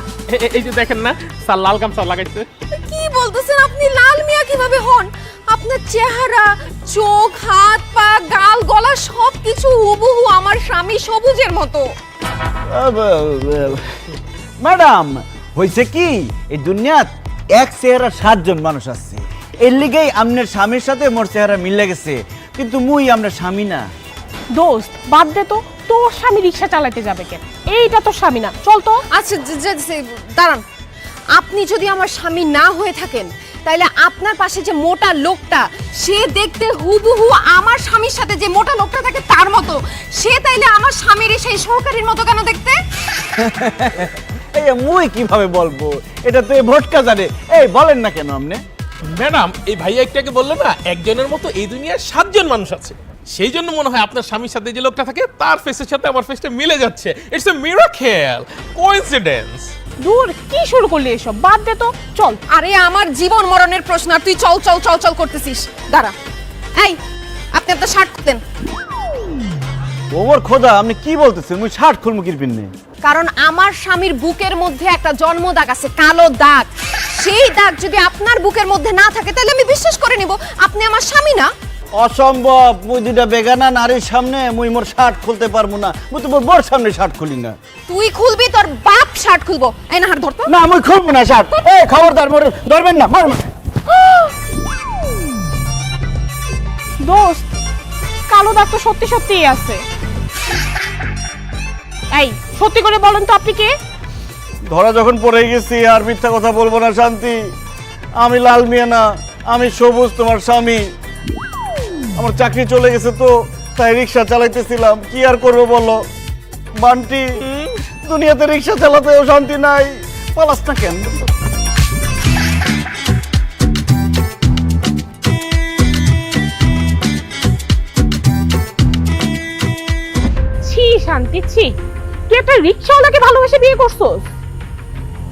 এই যে দেখেন না স্যার, লাল গামছা লাগাইছে। কি বলতেছেন আপনি? লাল মিয়া কিভাবে হন? আপনার চেহারা, চোখ, হাত, পা, গাল, গলা সবকিছু হুবহু আমার স্বামী সবুজের মতো। ম্যাডাম, হয়েছে কি এই দুনিয়াত এক চেহারা 7 জন মানুষ আছে। এর লিগেই আপনার স্বামীর সাথে মোর চেহারা মিলে গেছে, কিন্তু মুই আপনার স্বামী না। দোস্ত বাদ দে তো, তোর স্বামী রিক্সা চালাতে যাবে কেন? এইটা তোর স্বামী না, চল তো। আচ্ছা দাঁড়ান, আপনি যদি আমার স্বামী না হয়ে থাকেন তাহলে আপনার পাশে যে মোটা লোকটা, সে দেখতে হুবহু আমার স্বামীর সাথে যে মোটা লোকটা থাকে তার মতো, সে তাইলে আমার স্বামীর সেই সহকারীর মতো কেন দেখতে? এই মুই কিভাবে বলবো, এটা তো এই ভোটকা জানে। এই বলেন না কেন আপনি? ম্যাডাম, এই ভাইয়া একটাকে বললো না, একজনের মতো এই দুনিয়ায় 7 জন মানুষ আছে, সেই জন্য মনে হয় আপনার স্বামীর সাথে যে লোকটা থাকে তার ফেসের সাথে আমার ফেসটা মিলে যাচ্ছে। It's a miracle, coincidence. দূর, কি শুরু করলি এসব? বাদ দে তো, চল। আরে আমার জীবন মরণের প্রশ্ন আর তুই চল চল চল চল করতেছিস। দাঁড়া, এই আপনি আপনার শার্ট খুলতেন। ওমর খোদা, আপনি কি বলতেছেন? মুই শার্ট খুলমু কিরপিন নেই। কারণ আমার স্বামীর বুকের মধ্যে একটা জন্ম দাগ আছে, কালো দাগ। সেই দাগ যদি আপনার বুকের মধ্যে না থাকে তাহলে আমি বিশ্বাস করে নিব আপনি আমার স্বামী না। অসম্ভব, মুই দুইটা বেগানা নারীর সামনে মুই মোর শার্ট খুলতে পারবো না। মুই তো মোর বর সামনে শার্ট খুলি না। তুই খুলবি, তোর বাপ শার্ট খুলবো। এই না হাত ধরতো। না, মুই খুলবো না শার্ট। এই খবরদার, মোর ধরবেন না, মার। দোস্ত, কালো দাগ তো সত্যি সত্যিই আছে। এই সত্যি করে বলেন তো, আপনি কে? ধরা যখন পড়ে গেছি আর মিথ্যা কথা বলবো না শান্তি। আমি লাল মিয়া না, আমি সবুজ, তোমার স্বামী। আমার চাকরি চলে গেছে তো, তাই রিক্সা চালাইতেছিলাম। কি আর করবো বলো বান্টি, দুনিয়াতে রিক্সা চালাতেও শান্তি নাই। পালাস না কেন? ছি শান্তি, ছি। তুই একটা রিক্সাওয়ালাকে ভালোবেসে বিয়ে করছস?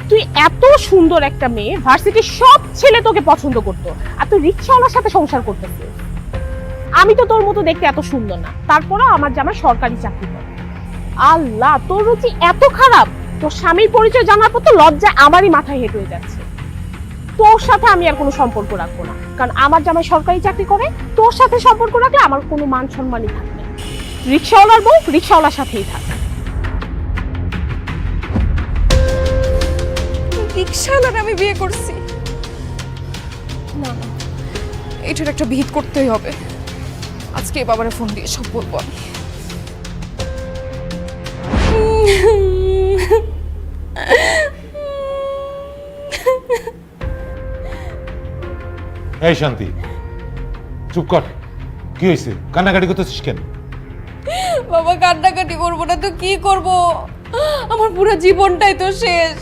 তুই এত সুন্দর একটা মেয়ে, ভার্সিটির সব ছেলে তোকে পছন্দ করতো, আর তুই রিক্সাওয়ালার সাথে সংসার করতেছিস। আমি তো তোর মতো দেখতে এত সুন্দর না, তারপরেও আমার জামাই সরকারি চাকরি করে। আল্লাহ, তোর রুচি এত খারাপ! তোর স্বামীর পরিচয় জানার পর তো লজ্জা আমারই মাথায় হেঁটে হয়ে যাচ্ছে। তোর সাথে আমি আর কোনো সম্পর্ক রাখবো না, কারণ আমার জামাই সরকারি চাকরি করে। তোর সাথে সম্পর্ক রাখলে আমার কোনো মান সম্মানই থাকবে না। রিক্সাওয়ালার বউ রিক্সাওয়ালার সাথেই থাকে। রিক্সাওয়ালার আমি বিয়ে করছি না, না, এটার একটা বিহিত করতেই হবে। আজকে বাবারে ফোন দিয়ে সব বলবো আমি। এই শান্তি, চুপ কর। কি হয়েছে? কান্নাকাটি করতেছিস কেন? বাবা, কান্নাকাটি করবো না তো কি করব? আমার পুরো জীবনটাই তো শেষ।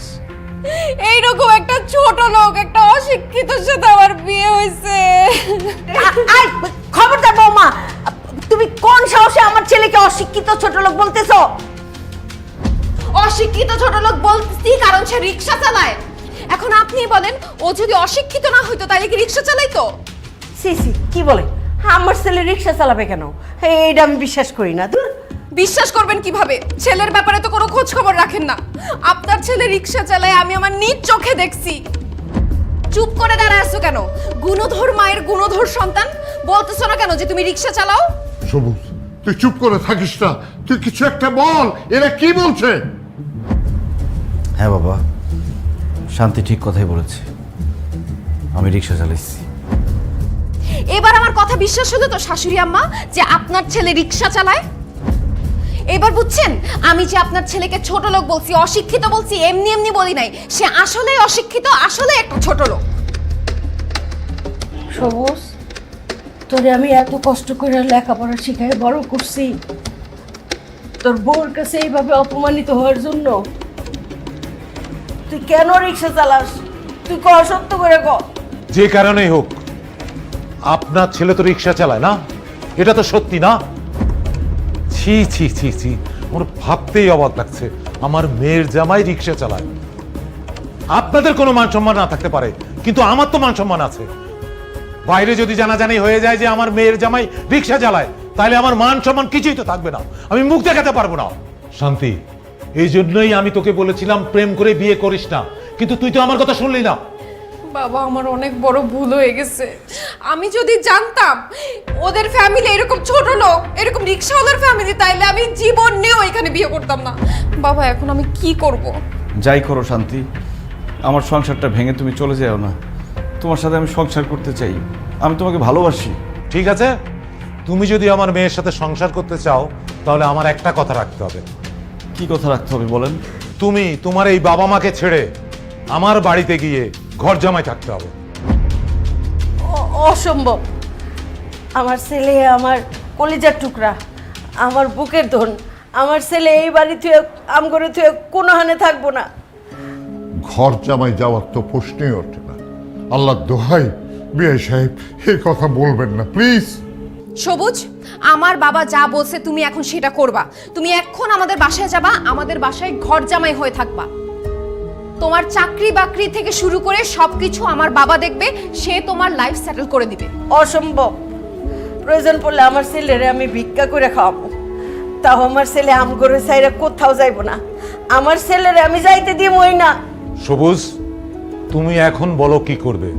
এইরকম একটা ছোট লোক, একটা অশিক্ষিতর সাথে আমার বিয়ে হয়েছে। খবরদার বৌমা, তুমি কোন সাহসে আমার ছেলেকে অশিক্ষিত ছোট লোক বলতেছো? অশিক্ষিত ছোট লোক বলছি কারণ সে রিক্সা চালায়। এখন আপনি বলেন, ও যদি অশিক্ষিত না হইতো তাহলে কি রিক্সা চালাইতো? সি সি, কি বলে? আমার ছেলে রিক্সা চালাবে কেন? এইটা আমি বিশ্বাস করি না। বিশ্বাস করবেন কিভাবে? ছেলের ব্যাপারে তো কোনো খোঁজ খবর রাখেন না। আপনার ছেলে রিক্সা চালায় আমি আমার নিজ চোখে দেখছি। চুপ করে দাঁড়ায় আছো কেন? গুণধর মায়ের গুণধর সন্তান, বলতেছো না কেন যে তুমি রিক্সা চালাও? সবুজ, তুই চুপ করে থাকিস না, তুই কিছু একটা বল। এরা কি বলছে? হ্যাঁ বাবা, শান্তি ঠিক কথাই বলেছে, আমি রিক্সা চালাইছি। এবার আমার কথা বিশ্বাস হলো তো শাশুড়ি আম্মা যে আপনার ছেলে রিক্সা চালায়? এবার বুঝছেন আমি যে আপনার ছেলেকে ছোট লোক বলছি, অশিক্ষিত বলছি, এমনি এমনি বলি নাই। সে আসলেই অশিক্ষিত, আসলে একটা ছোট লোক। সবুজ, তোরে আমি এত কষ্ট করে লেখাপড়া শিখাই বড় করছি, তোর বউর কাছে এইভাবে অপমানিত হওয়ার জন্য? তুই কেন রিক্সা চালাস? তুই ক, সত্য করে ক। যে কারণেই হোক, আপনার ছেলে তো রিক্সা চালায় না, এটা তো সত্যি না? ছি ছি ছি ছি, আমার ভাবতেই অবাক লাগছে আমার মেয়ের জামাই রিক্সা চালায়। আপনাদের কোনো মান সম্মান না থাকতে পারে, কিন্তু আমার তো মান সম্মান আছে। বাইরে যদি জানাজানি হয়ে যায় যে আমার মেয়ের জামাই রিক্সা চালায়, তাহলে আমার মান সম্মান কিছুই তো থাকবে না, আমি মুখ দেখাতে পারবো না। শান্তি, এই জন্যই আমি তোকে বলেছিলাম প্রেম করে বিয়ে করিস না, কিন্তু তুই তো আমার কথা শুনলি না। বাবা, আমার অনেক বড় ভুল হয়ে গেছে। আমি যদি জানতাম ওদের ফ্যামিলি এরকম ছোট লোক, এরকম রিক্সাওয়ালার ফ্যামিলি, তাইলে আমি জীবনেও এখানে বিয়ে করতাম না। বাবা, এখন আমি কি করব? যাই করো শান্তি, আমার সংসারটা ভেঙে তুমি চলে যাও না। তোমার সাথে আমি সংসার করতে চাই, আমি তোমাকে ভালোবাসি। ঠিক আছে, তুমি যদি আমার মেয়ের সাথে সংসার করতে চাও তাহলে আমার একটা কথা রাখতে হবে। কি কথা রাখতে হবে বলেন? তুমি তোমার এই বাবা মাকে ছেড়ে আমার বাড়িতে গিয়ে ঘর জামাই থাকতে হবে। অসম্ভব। আমার ছেলে আমার কলিজার টুকরা, আমার বুকের ধন। আমার ছেলে এই বাড়ি থেকে আম করে থেকে কোনো হানে থাকবো না। ঘর জামাই যাওয়ার তো প্রশ্নই ওঠে না। আল্লাহ দোহাই বিয়ে সাহেব এই কথা বলবেন না প্লিজ। সবুজ, আমার বাবা যা বলছে তুমি এখন সেটা করবা। তুমি এখন আমাদের বাসায় যাবা, আমাদের বাসায় ঘর জামাই হয়ে থাকবা। তোমার চাকরি বাকরি থেকে শুরু করে সবকিছু আমার বাবা দেখবে, সে তোমার লাইফ সেটেল করে দিবে। অসম্ভব। প্রয়োজন পড়লে আমার ছেলেরে আমি ভিক্ষা করে খাওয়াবো, তাও আমার ছেলে আম করে সাইরা কোথাও যাইব না। আমার ছেলেরে আমি যাইতে দিবই না। সবুজ, তুমি এখন বলো কি করবে?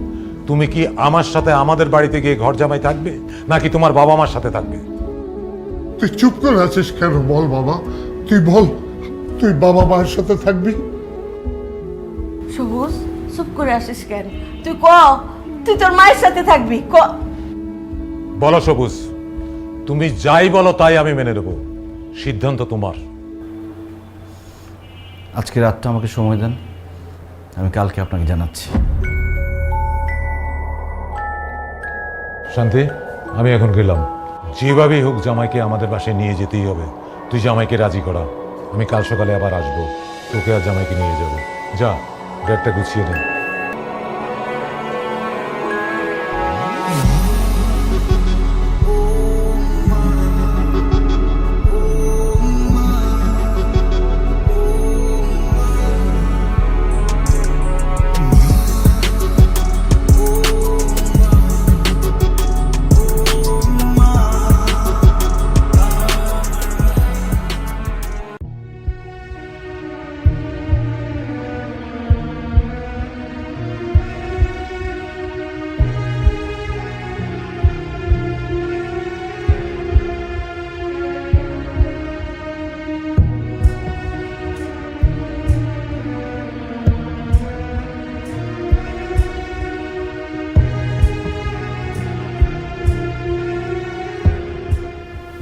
তুমি কি আমার সাথে আমাদের বাড়িতে গিয়ে ঘর জামাই থাকবে, নাকি তোমার বাবা মার সাথে থাকবে? তুই চুপ করে আছিস কেন? বল বাবা, তুই বল, তুই বাবা মায়ের সাথে থাকবি? সবুজ, চুপ করে আসিস কেন? তুই ক, তুই তোর মায়ের সাথে থাকবি। ক, বলো সবুজ, তুমি যাই বলো তাই আমি মেনে নেব, সিদ্ধান্ত তোমার। আজকে রাতটা আমাকে সময় দেন, আমি কালকে আপনাকে জানাচ্ছি। শান্তি, আমি এখন গেলাম। যেভাবেই হোক জামাইকে আমাদের বাসায় নিয়ে যেতেই হবে। তুই জামাইকে রাজি করা, আমি কাল সকালে আবার আসবো, তোকে আর জামাইকে নিয়ে যাবো। যা, ব্যাগটা গুছিয়ে নে।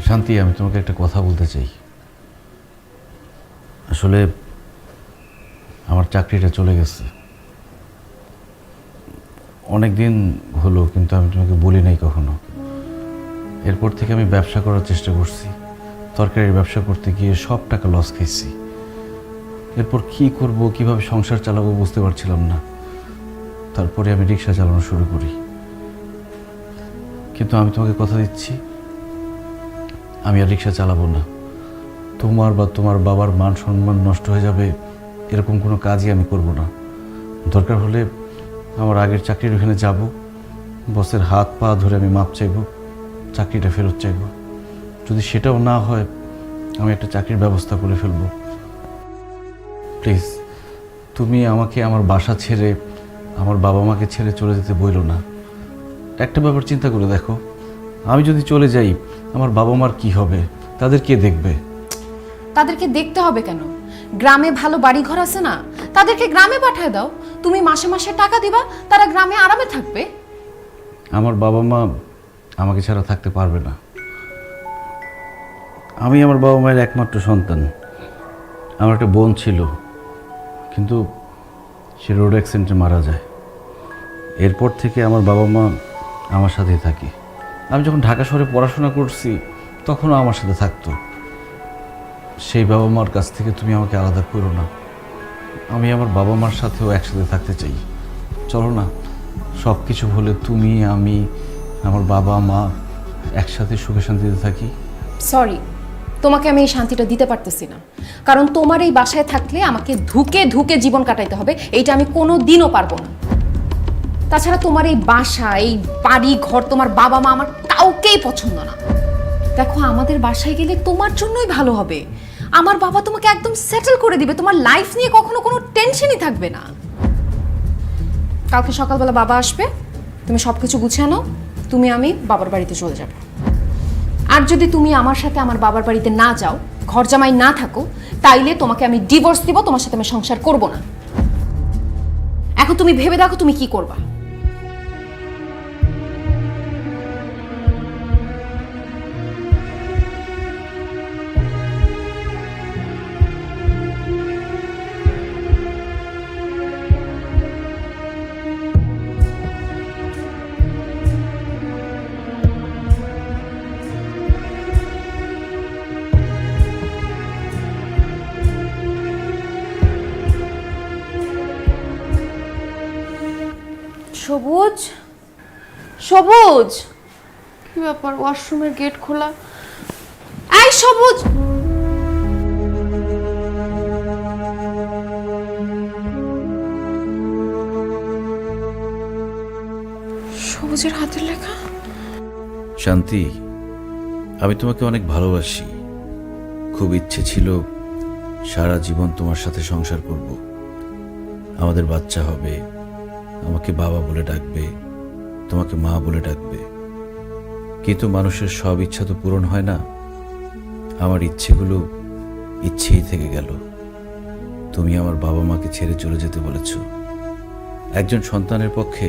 শান্তি, আমি তোমাকে একটা কথা বলতে চাই। আসলে আমার চাকরিটা চলে গেছে অনেক দিন হলো, কিন্তু আমি তোমাকে বলি নাই কখনো। এরপর থেকে আমি ব্যবসা করার চেষ্টা করছি, তরকারির ব্যবসা করতে গিয়ে সব টাকা লস খাইছি। এরপর কি করব, কিভাবে সংসার চালাবো বুঝতে পারছিলাম না। তারপরে আমি রিক্সা চালানো শুরু করি। কিন্তু আমি তোমাকে কথা দিচ্ছি, আমি আর রিক্সা চালাবো না। তোমার বা তোমার বাবার মান সম্মান নষ্ট হয়ে যাবে এরকম কোনো কাজই আমি করব না। দরকার হলে আমার আগের চাকরির ওখানে যাব, বসের হাত পা ধরে আমি মাপ চাইব, চাকরিটা ফেরত চাইব। যদি সেটাও না হয়, আমি একটা চাকরির ব্যবস্থা করে ফেলব। প্লিজ, তুমি আমাকে আমার বাসা ছেড়ে, আমার বাবা মাকে ছেড়ে চলে যেতে বইলো না। একটা ব্যাপার চিন্তা করে দেখো, আমি যদি চলে যাই আমার বাবা মার কি হবে, তাদের কে দেখবে? তাদেরকে দেখতে হবে কেন? গ্রামে ভালো বাড়ি ঘর আছে না, তাদেরকে গ্রামে পাঠিয়ে দাও। তুমি মাসে মাসে টাকা দিবা, তারা গ্রামে আরামে থাকবে। আমার বাবা মা আমাকে ছাড়া থাকতে পারবে না। আমি আমার বাবা মায়ের একমাত্র সন্তান। আমার একটা বোন ছিল, কিন্তু সে রোড অ্যাক্সিডেন্টে মারা যায়। এরপর থেকে আমার বাবা মা আমার সাথেই থাকে। আমি যখন ঢাকা শহরে পড়াশোনা করছি তখনও আমার সাথে থাকতো। সেই বাবা মার কাছ থেকে তুমি আমাকে আলাদা করো না। আমি আমার বাবা মার সাথেও একসাথে থাকতে চাই। চলো না, সব কিছু হলে তুমি, আমি, আমার বাবা মা একসাথে সুখে শান্তিতে থাকি। সরি, তোমাকে আমি এই শান্তিটা দিতে পারতেছি না, কারণ তোমার এই বাসায় থাকলে আমাকে ধুকে ধুকে জীবন কাটাইতে হবে। এইটা আমি কোনো দিনও পারবো না। তাছাড়া তোমার এই বাসা, এই বাড়ি ঘর, তোমার বাবা মা আমার কাউকেই পছন্দ না। দেখো, আমাদের বাসায় গেলে তোমার জন্যই ভালো হবে। আমার বাবা তোমাকে একদম সেটেল করে দিবে, তোমার লাইফ নিয়ে কখনো কোনো টেনশনই থাকবে না। কালকে সকালবেলা বাবা আসবে, তুমি সবকিছু গুছিয়ে নাও, তুমি আমি বাবার বাড়িতে চলে যাব। আর যদি তুমি আমার সাথে আমার বাবার বাড়িতে না যাও, ঘর জামাই না থাকো, তাইলে তোমাকে আমি ডিভোর্স দিব, তোমার সাথে আমি সংসার করব না। এখন তুমি ভেবে দেখো তুমি কি করবা। সবুজ, সবুজ, কি ব্যাপার? ওয়াশরুমের গেট খোলা। এই সবুজ, সবুজের হাতের লেখা। শান্তি, আমি তোমাকে অনেক ভালোবাসি। খুব ইচ্ছে ছিল সারা জীবন তোমার সাথে সংসার করব। আমাদের বাচ্চা হবে, আমাকে বাবা বলে ডাকবে, তোমাকে মা বলে ডাকবে। কিন্তু মানুষের সব ইচ্ছা তো পূরণ হয় না। আমার ইচ্ছেগুলো ইচ্ছেই থেকে গেল। তুমি আমার বাবা মাকে ছেড়ে চলে যেতে বলেছ। একজন সন্তানের পক্ষে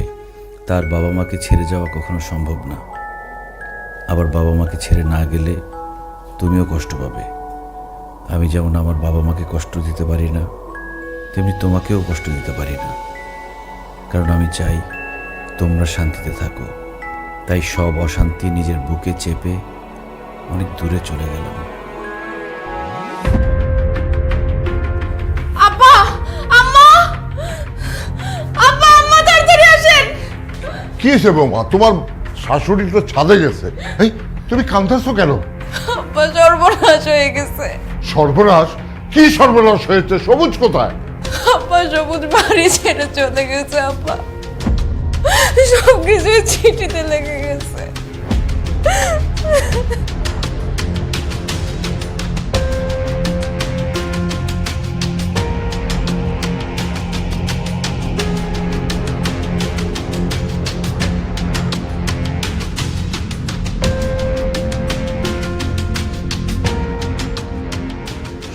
তার বাবা মাকে ছেড়ে যাওয়া কখনো সম্ভব না। আবার বাবা মাকে ছেড়ে না গেলে তুমিও কষ্ট পাবে। আমি যেমন আমার বাবা মাকে কষ্ট দিতে পারি না, তেমনি তোমাকেও কষ্ট দিতে পারি না। কারণ আমি চাই তোমরা শান্তিতে থাকো। তাই সব অশান্তি নিজের বুকে চেপে অনেক দূরে চলে গেলাম। আব্বা, আম্মা, আব্বা, আম্মা, তাড়াতাড়ি আসেন। কি হয়েছে বৌমা? তোমার শাশুড়ি তো ছাদে গেছে। এই তুমি কাঁদতেছো কেন? আব্বা, সর্বনাশ হয়ে গেছে। সর্বনাশ? কি সর্বনাশ হয়েছে? সবুজ কোথায়? আব্বা, সবুজ বাড়ি ছেড়ে চলে গেছে। আব্বা, সবকিছু চিঠিতে লেগে গেছে।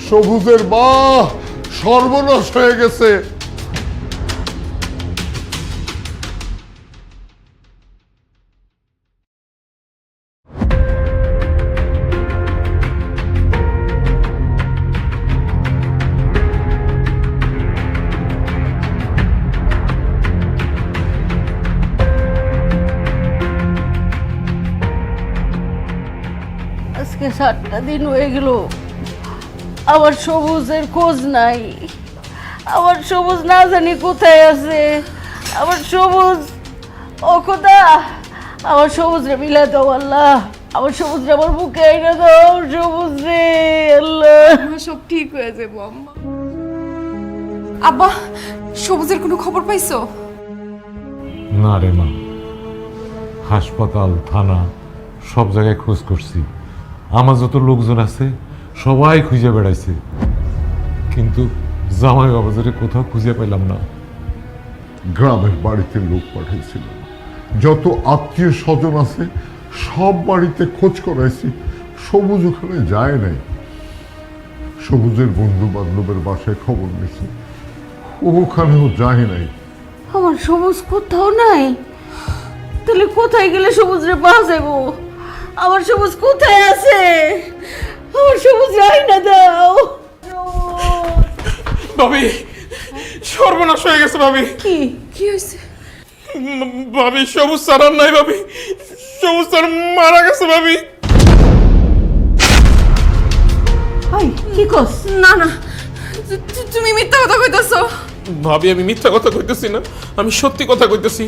সবুজের মা সর্বনাশ হয়ে গেছে। আজকে 7টা দিন হয়ে গেল, আমার সবুজের খোঁজ নাই। আমার সবুজ না জানি কোথায় আছে। আমার সবুজ, ও খোদা, আমার সবুজ রে মিলা দাও আল্লাহ। আমার সবুজ রে আমার বুকে এনে দাও। সবুজ রে আল্লাহ। সব ঠিক হয়ে যাবো আম্মা। আব্বা, সবুজের কোনো খবর পাইছো? না রে মা, হাসপাতাল, থানা সব জায়গায় খোঁজ করছি। আমার যত লোকজন আছে সবাই খুঁজে বেড়াইছে, কিন্তু জামাই বাবাজারে কোথাও খুঁজে পেলাম না। গ্রামের বাড়িতে লোক পাঠিয়েছিল, যত আত্মীয় স্বজন আছে সব বাড়িতে খোঁজ করাইছি। সবুজ ওখানে যায় নাই। সবুজের বন্ধু বান্ধবের বাসায় খবর নিয়েছি, ওখানেও যায় নাই। আমার সবুজ কোথাও নাই। তাহলে কোথায় গেলে সবুজ রে পাওয়া যাবো? আমার সবুজ কোথায় আছে? আমার সবুজ রাই না দাও। ভাবি, সর্বনাশ হয়ে গেছে ভাবি। কি কি হয়েছে? ভাবি, সবুজ স্যার আর নাই ভাবি। সবুজ স্যার মারা গেছে ভাবি। হাই, কি কস? না না, তুমি মিথ্যা কথা কইতাছো। ভাবি, আমি মিথ্যা কথা কইতেছি না, আমি সত্যি কথা কইতেছি।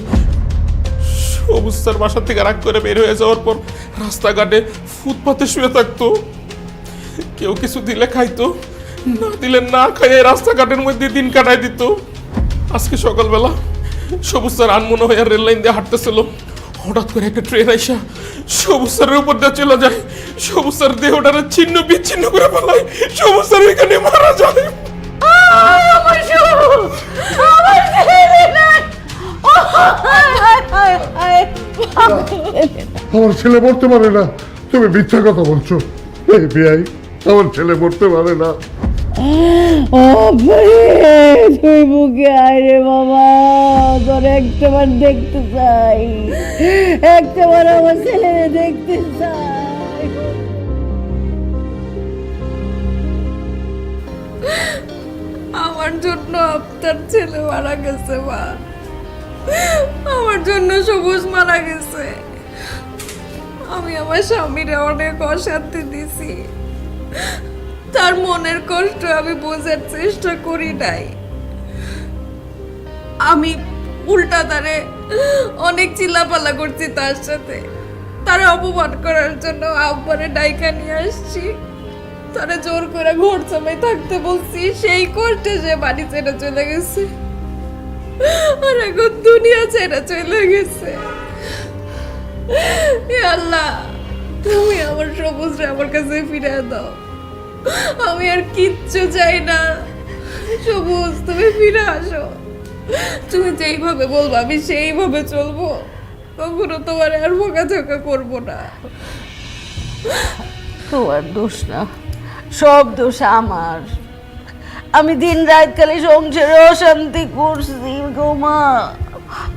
সবুজ স্যার বাসা থেকে রাগ করে বের হয়ে যাওয়ার পর রাস্তাঘাটে ফুটপাতে শুয়ে থাকতো। কেউ কিছু দিলে খাইতো, না দিলে না খাইয়ে রাস্তাঘাটের মধ্যে দিন কাটাই দিত। আজকে সকালবেলা সবুজ স্যার আনমনে হয়ে রেল লাইন দিয়ে হাঁটতেছিল। হঠাৎ করে একটা ট্রেন আইসা সবুজ স্যারের উপর দিয়ে চলে যায়। সবুজ স্যার দেহটারে ছিন্ন বিচ্ছিন্ন করে ফেলায়। সবুজ স্যার ওইখানে মারা যায়। আমার সবুজ, আমার ছেলে নাই। আমার ছেলে মরতে পারে না। তুমি মিথ্যা কথা বলছো। এই বিয়াই, আমার ছেলে মরতে পারে না। ও ভাই, তুই বুকে আয় রে বাবা। তোর একটাবার দেখতে চাই, একটাবার আমার ছেলে দেখতে চাই। আমার জন্য আপনার ছেলে মারা গেছে মা। আমার জন্য সবুজ মারা গেছে। আমি আমার স্বামীরে অনেক অশান্তি দিছি। তার মনের কষ্ট আমি বোঝার চেষ্টা করি নাই। আমি উল্টা তারে অনেক চিল্লাপাল্লা করছি তার সাথে, তারা অপমান করার জন্য আব্বারে ডাইকা নিয়ে আসছি, তারা জোর করে ঘর জামাই থাকতে বলছি, সেই কষ্টে সে বাড়ি ছেড়ে চলে গেছে আর এখন দুনিয়া ছেড়ে চলে গেছে। হে আল্লাহ, তুমি আমার সবুজরে আমার কাছে ফিরে দাও, আমি আর কিচ্ছু চাই না। সবুজ, তুমি ফিরে আসো, তুমি যেইভাবে বলবো আমি সেইভাবে চলবো, কখনো তোমার আর বকাঝকা করবো না। তোমার দোষ না, সব দোষ আমার। আমি দিন রাত খালি সংসারে অশান্তি করছি গো মা।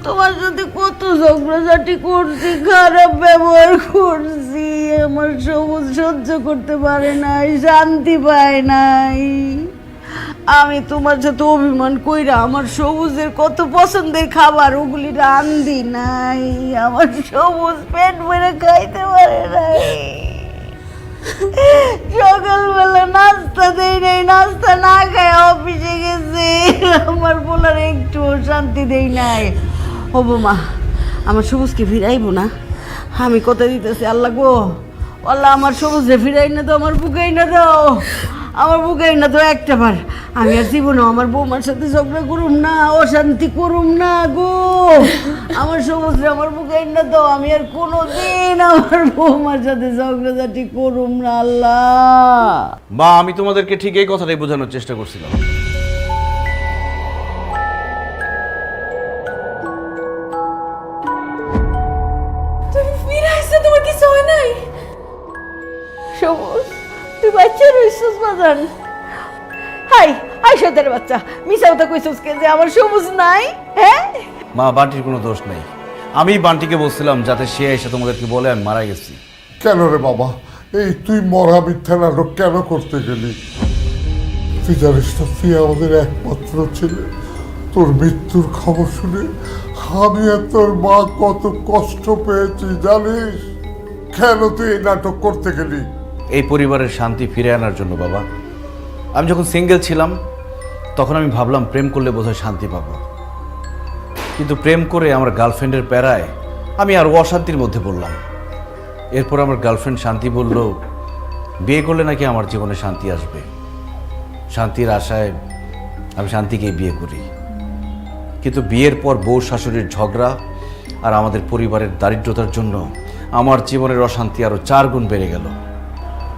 তোমার সাথে কত ঝগড়াঝাটি করছি, খারাপ ব্যবহার করছি, আমার সবুজ সহ্য করতে পারে নাই, শান্তি পায় নাই। আমি তোমার সাথে অভিমান কইরা আমার সবুজের কত পছন্দের খাবার ওগুলি রান্ধি নাই, আমার সবুজ পেট ভরে খাইতে পারে নাই। সকালবেলা নাস্তা দেই নাই, নাস্তা না খায় অফিসে গেছে, আমার বলার একটু শান্তি দেই নাই। ও বৌমা, আমার সবুজকে ফিরাইবো না, আমি কথা দিতেছি। আল্লাহ গো, আল্লাহ আমার সবুজে ফিরাই না তো, আমার বুকেই না দাও, আমার বুকেই না তো একটা বার। আমি আর জীবনেও আমার বৌমার সাথে ঝগড়া করুম না, অশান্তি করুম না গো। আমার সবুজরে আমার বুকেই না তো, আমি আর কোনোদিন আমার বৌমার সাথে ঝগড়াঝাটি করুম না। আল্লাহ মা, আমি তোমাদেরকে ঠিক এই কথাটাই বোঝানোর চেষ্টা করছিলাম। তুমি ফিরে আসছো, তোমার কিছু হয় নাই? সবুজ, তুই বাচ্চা রইছিস বাজান? হাই হাই সদের বাচ্চা, মিশা কথা কইছিস কে যে আমার সবুজ নাই? হ্যাঁ মা, বান্টির কোনো দোষ নেই। আমি বান্টিকে বলছিলাম যাতে সে এসে তোমাদেরকে বলে আমি মারা গেছি। কেন রে বাবা, এই তুই মরা মিথ্যা নাটক কেন করতে গেলি? তুই জানিস না, তুই আমাদের একমাত্র ছেলে। তোর মৃত্যুর খবর শুনে আমি আর তোর মা কত কষ্ট পেয়েছি জানিস? কেন তুই এই নাটক করতে গেলি? এই পরিবারের শান্তি ফিরে আনার জন্য বাবা। আমি যখন সিঙ্গেল ছিলাম তখন আমি ভাবলাম প্রেম করলে বোধহয় শান্তি পাবো, কিন্তু প্রেম করে আমার গার্লফ্রেন্ডের প্যারায় আমি আর অশান্তির মধ্যে পড়লাম। এরপর আমার গার্লফ্রেন্ড শান্তি বলল বিয়ে করলে নাকি আমার জীবনে শান্তি আসবে। শান্তির আশায় আমি শান্তিকেই বিয়ে করি, কিন্তু বিয়ের পর বউ শাশুড়ির ঝগড়া আর আমাদের পরিবারের দারিদ্রতার জন্য আমার জীবনের অশান্তি আরও 4 গুণ বেড়ে গেল।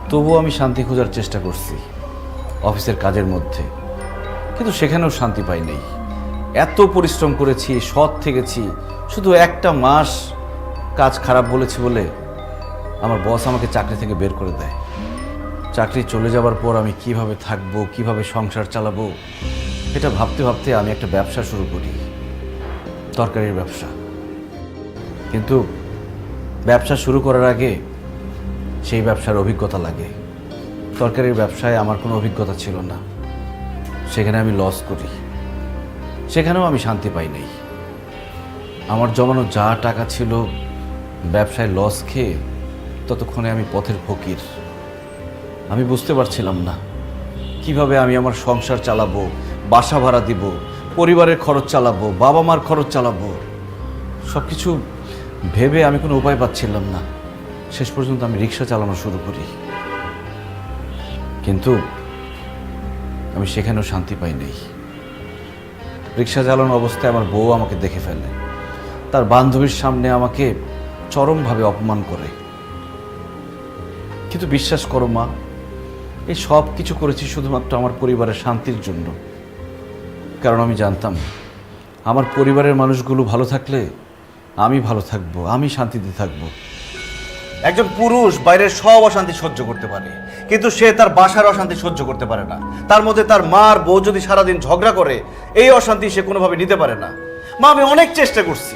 তবুও আমি শান্তি খোঁজার চেষ্টা করছি অফিসের কাজের মধ্যে, কিন্তু সেখানেও শান্তি পাই নাই। এত পরিশ্রম করেছি, সৎ থেকেছি, শুধু একটা মাস কাজ খারাপ বলেছি বলে আমার বস আমাকে চাকরি থেকে বের করে দেয়। চাকরি চলে যাওয়ার পর আমি কিভাবে থাকবো, কিভাবে সংসার চালাবো, এটা ভাবতে ভাবতে আমি একটা ব্যবসা শুরু করি, তরকারির ব্যবসা। কিন্তু ব্যবসা শুরু করার আগে সেই ব্যবসার অভিজ্ঞতা লাগে। তরকারির ব্যবসায় আমার কোনো অভিজ্ঞতা ছিল না, সেখানে আমি লস করি, সেখানেও আমি শান্তি পাই নাই। আমার জমানো যা টাকা ছিল ব্যবসায় লস খেয়ে ততক্ষণে আমি পথের ফকির। আমি বুঝতে পারছিলাম না কিভাবে আমি আমার সংসার চালাবো, বাসা ভাড়া দিব, পরিবারের খরচ চালাবো, বাবা মার খরচ চালাবো। সব কিছু ভেবে আমি কোনো উপায় পাচ্ছিলাম না। শেষ পর্যন্ত আমি রিক্সা চালানো শুরু করি, কিন্তু আমি সেখানেও শান্তি পাই নাই। রিক্সা চালানো অবস্থায় আমার বউ আমাকে দেখে ফেলে, তার বান্ধবীর সামনে আমাকে চরমভাবে অপমান করে। কিন্তু বিশ্বাস করো মা, এই সব কিছু করেছি শুধুমাত্র আমার পরিবারের শান্তির জন্য। কারণ আমি জানতাম আমার পরিবারের মানুষগুলো ভালো থাকলে আমি ভালো থাকবো, আমি শান্তিতে থাকবো। একজন পুরুষ বাইরের সব অশান্তি সহ্য করতে পারে, কিন্তু সে তার বাসার অশান্তি সহ্য করতে পারে না। তার মধ্যে তার মার বউ যদি সারাদিন ঝগড়া করে, এই অশান্তি সে কোনোভাবে নিতে পারে না। মা, আমি অনেক চেষ্টা করছি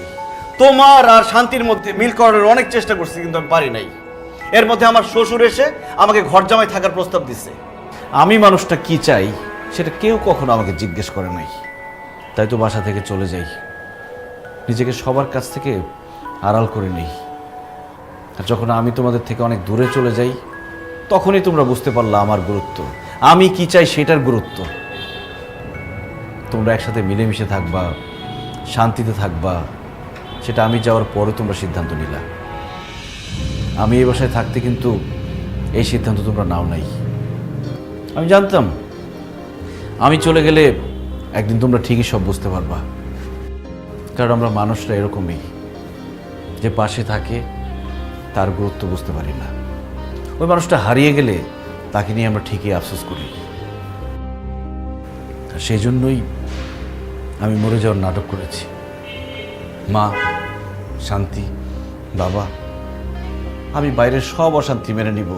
তোমার আর শান্তির মধ্যে মিল করার, অনেক চেষ্টা করছি, কিন্তু আমি পারি নাই। এর মধ্যে আমার শ্বশুর এসে আমাকে ঘর জামাই থাকার প্রস্তাব দিচ্ছে। আমি মানুষটা কি চাই সেটা কেউ কখনো আমাকে জিজ্ঞেস করে নাই, তাই তো বাসা থেকে চলে যাই, নিজেকে সবার কাছ থেকে আড়াল করে নিই। আর যখন আমি তোমাদের থেকে অনেক দূরে চলে যাই, তখনই তোমরা বুঝতে পারলা আমার গুরুত্ব, আমি কি চাই সেটার গুরুত্ব। তোমরা একসাথে মিলেমিশে থাকবা, শান্তিতে থাকবা, সেটা আমি যাওয়ার পরে তোমরা সিদ্ধান্ত নিলা। আমি এই বাসায় থাকতে কিন্তু এই সিদ্ধান্ত তোমরা নাও নাই। আমি জানতাম আমি চলে গেলে একদিন তোমরা ঠিকই সব বুঝতে পারবা, কারণ আমরা মানুষরা এরকমই, যে পাশে থাকে তার গুরুত্ব বুঝতে পারি না। ওই মানুষটা হারিয়ে গেলে তাকে নিয়ে আমরা ঠিকই আফসোস করি। আর সেই জন্যই আমি মরে যাওয়ার নাটক করেছি। মা, শান্তি, বাবা, আমি বাইরের সব অশান্তি মেনে নিব,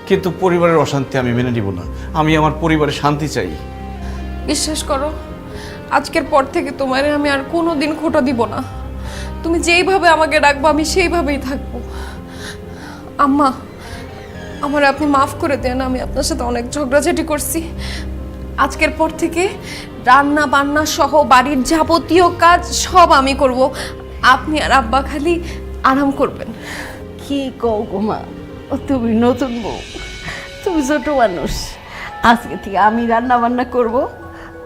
কিন্তু পরিবারের অশান্তি আমি মেনে নিব না। আমি আমার পরিবারে শান্তি চাই। বিশ্বাস করো, আজকের পর থেকে তোমার আমি আর কোনো দিন খোঁটা দিব না। তুমি যেইভাবে আমাকে ডাকবো আমি সেইভাবেই থাকবো। আম্মা, আমার আপনি মাফ করে দেন, আমি আপনার সাথে অনেক ঝগড়াঝাটি করছি। আজকের পর থেকে রান্না বান্না সহ বাড়ির যাবতীয় কাজ সব আমি করব, আপনি আর আব্বা খালি আরাম করবেন। কি কও গো মা, তুমি নতুন বউ, তুমি ছোট মানুষ, আজকে থেকে আমি রান্না বান্না করব,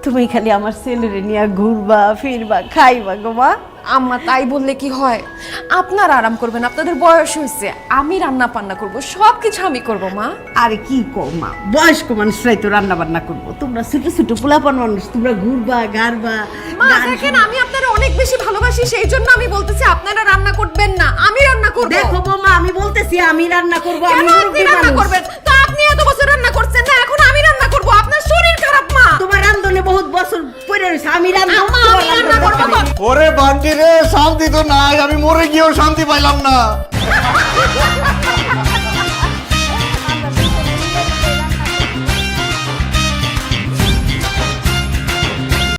তুমি খালি আমার ছেলেরে নিয়ে ঘুরবা ফিরবা খাইবা গো মা। আম্মা তাই বললে কি হয়? আপনারা আরাম করবেন, আপনাদের বয়স হয়েছে, আমি রান্না বান্না করব, সব কিছু আমি করব মা। আরে কি কও মা, বয়স্ক মানুষরাই তো রান্না বান্না করবো, তোমরা ছোট ছোট পোলাপান মানুষ, তোমরা ঘুরবা গারবা। মা দেখেন, আমি আপনারা অনেক বেশি ভালোবাসি, সেই জন্য আমি বলতেছি আপনারা রান্না করবেন না, আমি রান্না করব। দেখো বৌমা, আমি বলতেছি আমি রান্না করবো। কেন আমি আপনি মুরব্বি রান্না মানুষ। করবেন? তো আপনি এত বছর রান্না করছেন না, এখন আমি রান্না করব। আপনার শরীর খারাপ মা। তোমার রান্ধনে বহুত বছর পরে রয়েছে, আমি রান্না আম্মা, আমি রান্না করব। ওরে বান্টি রে, শান্তি তো নাই, আমি মরে গিয়েও শান্তি পাইলাম না।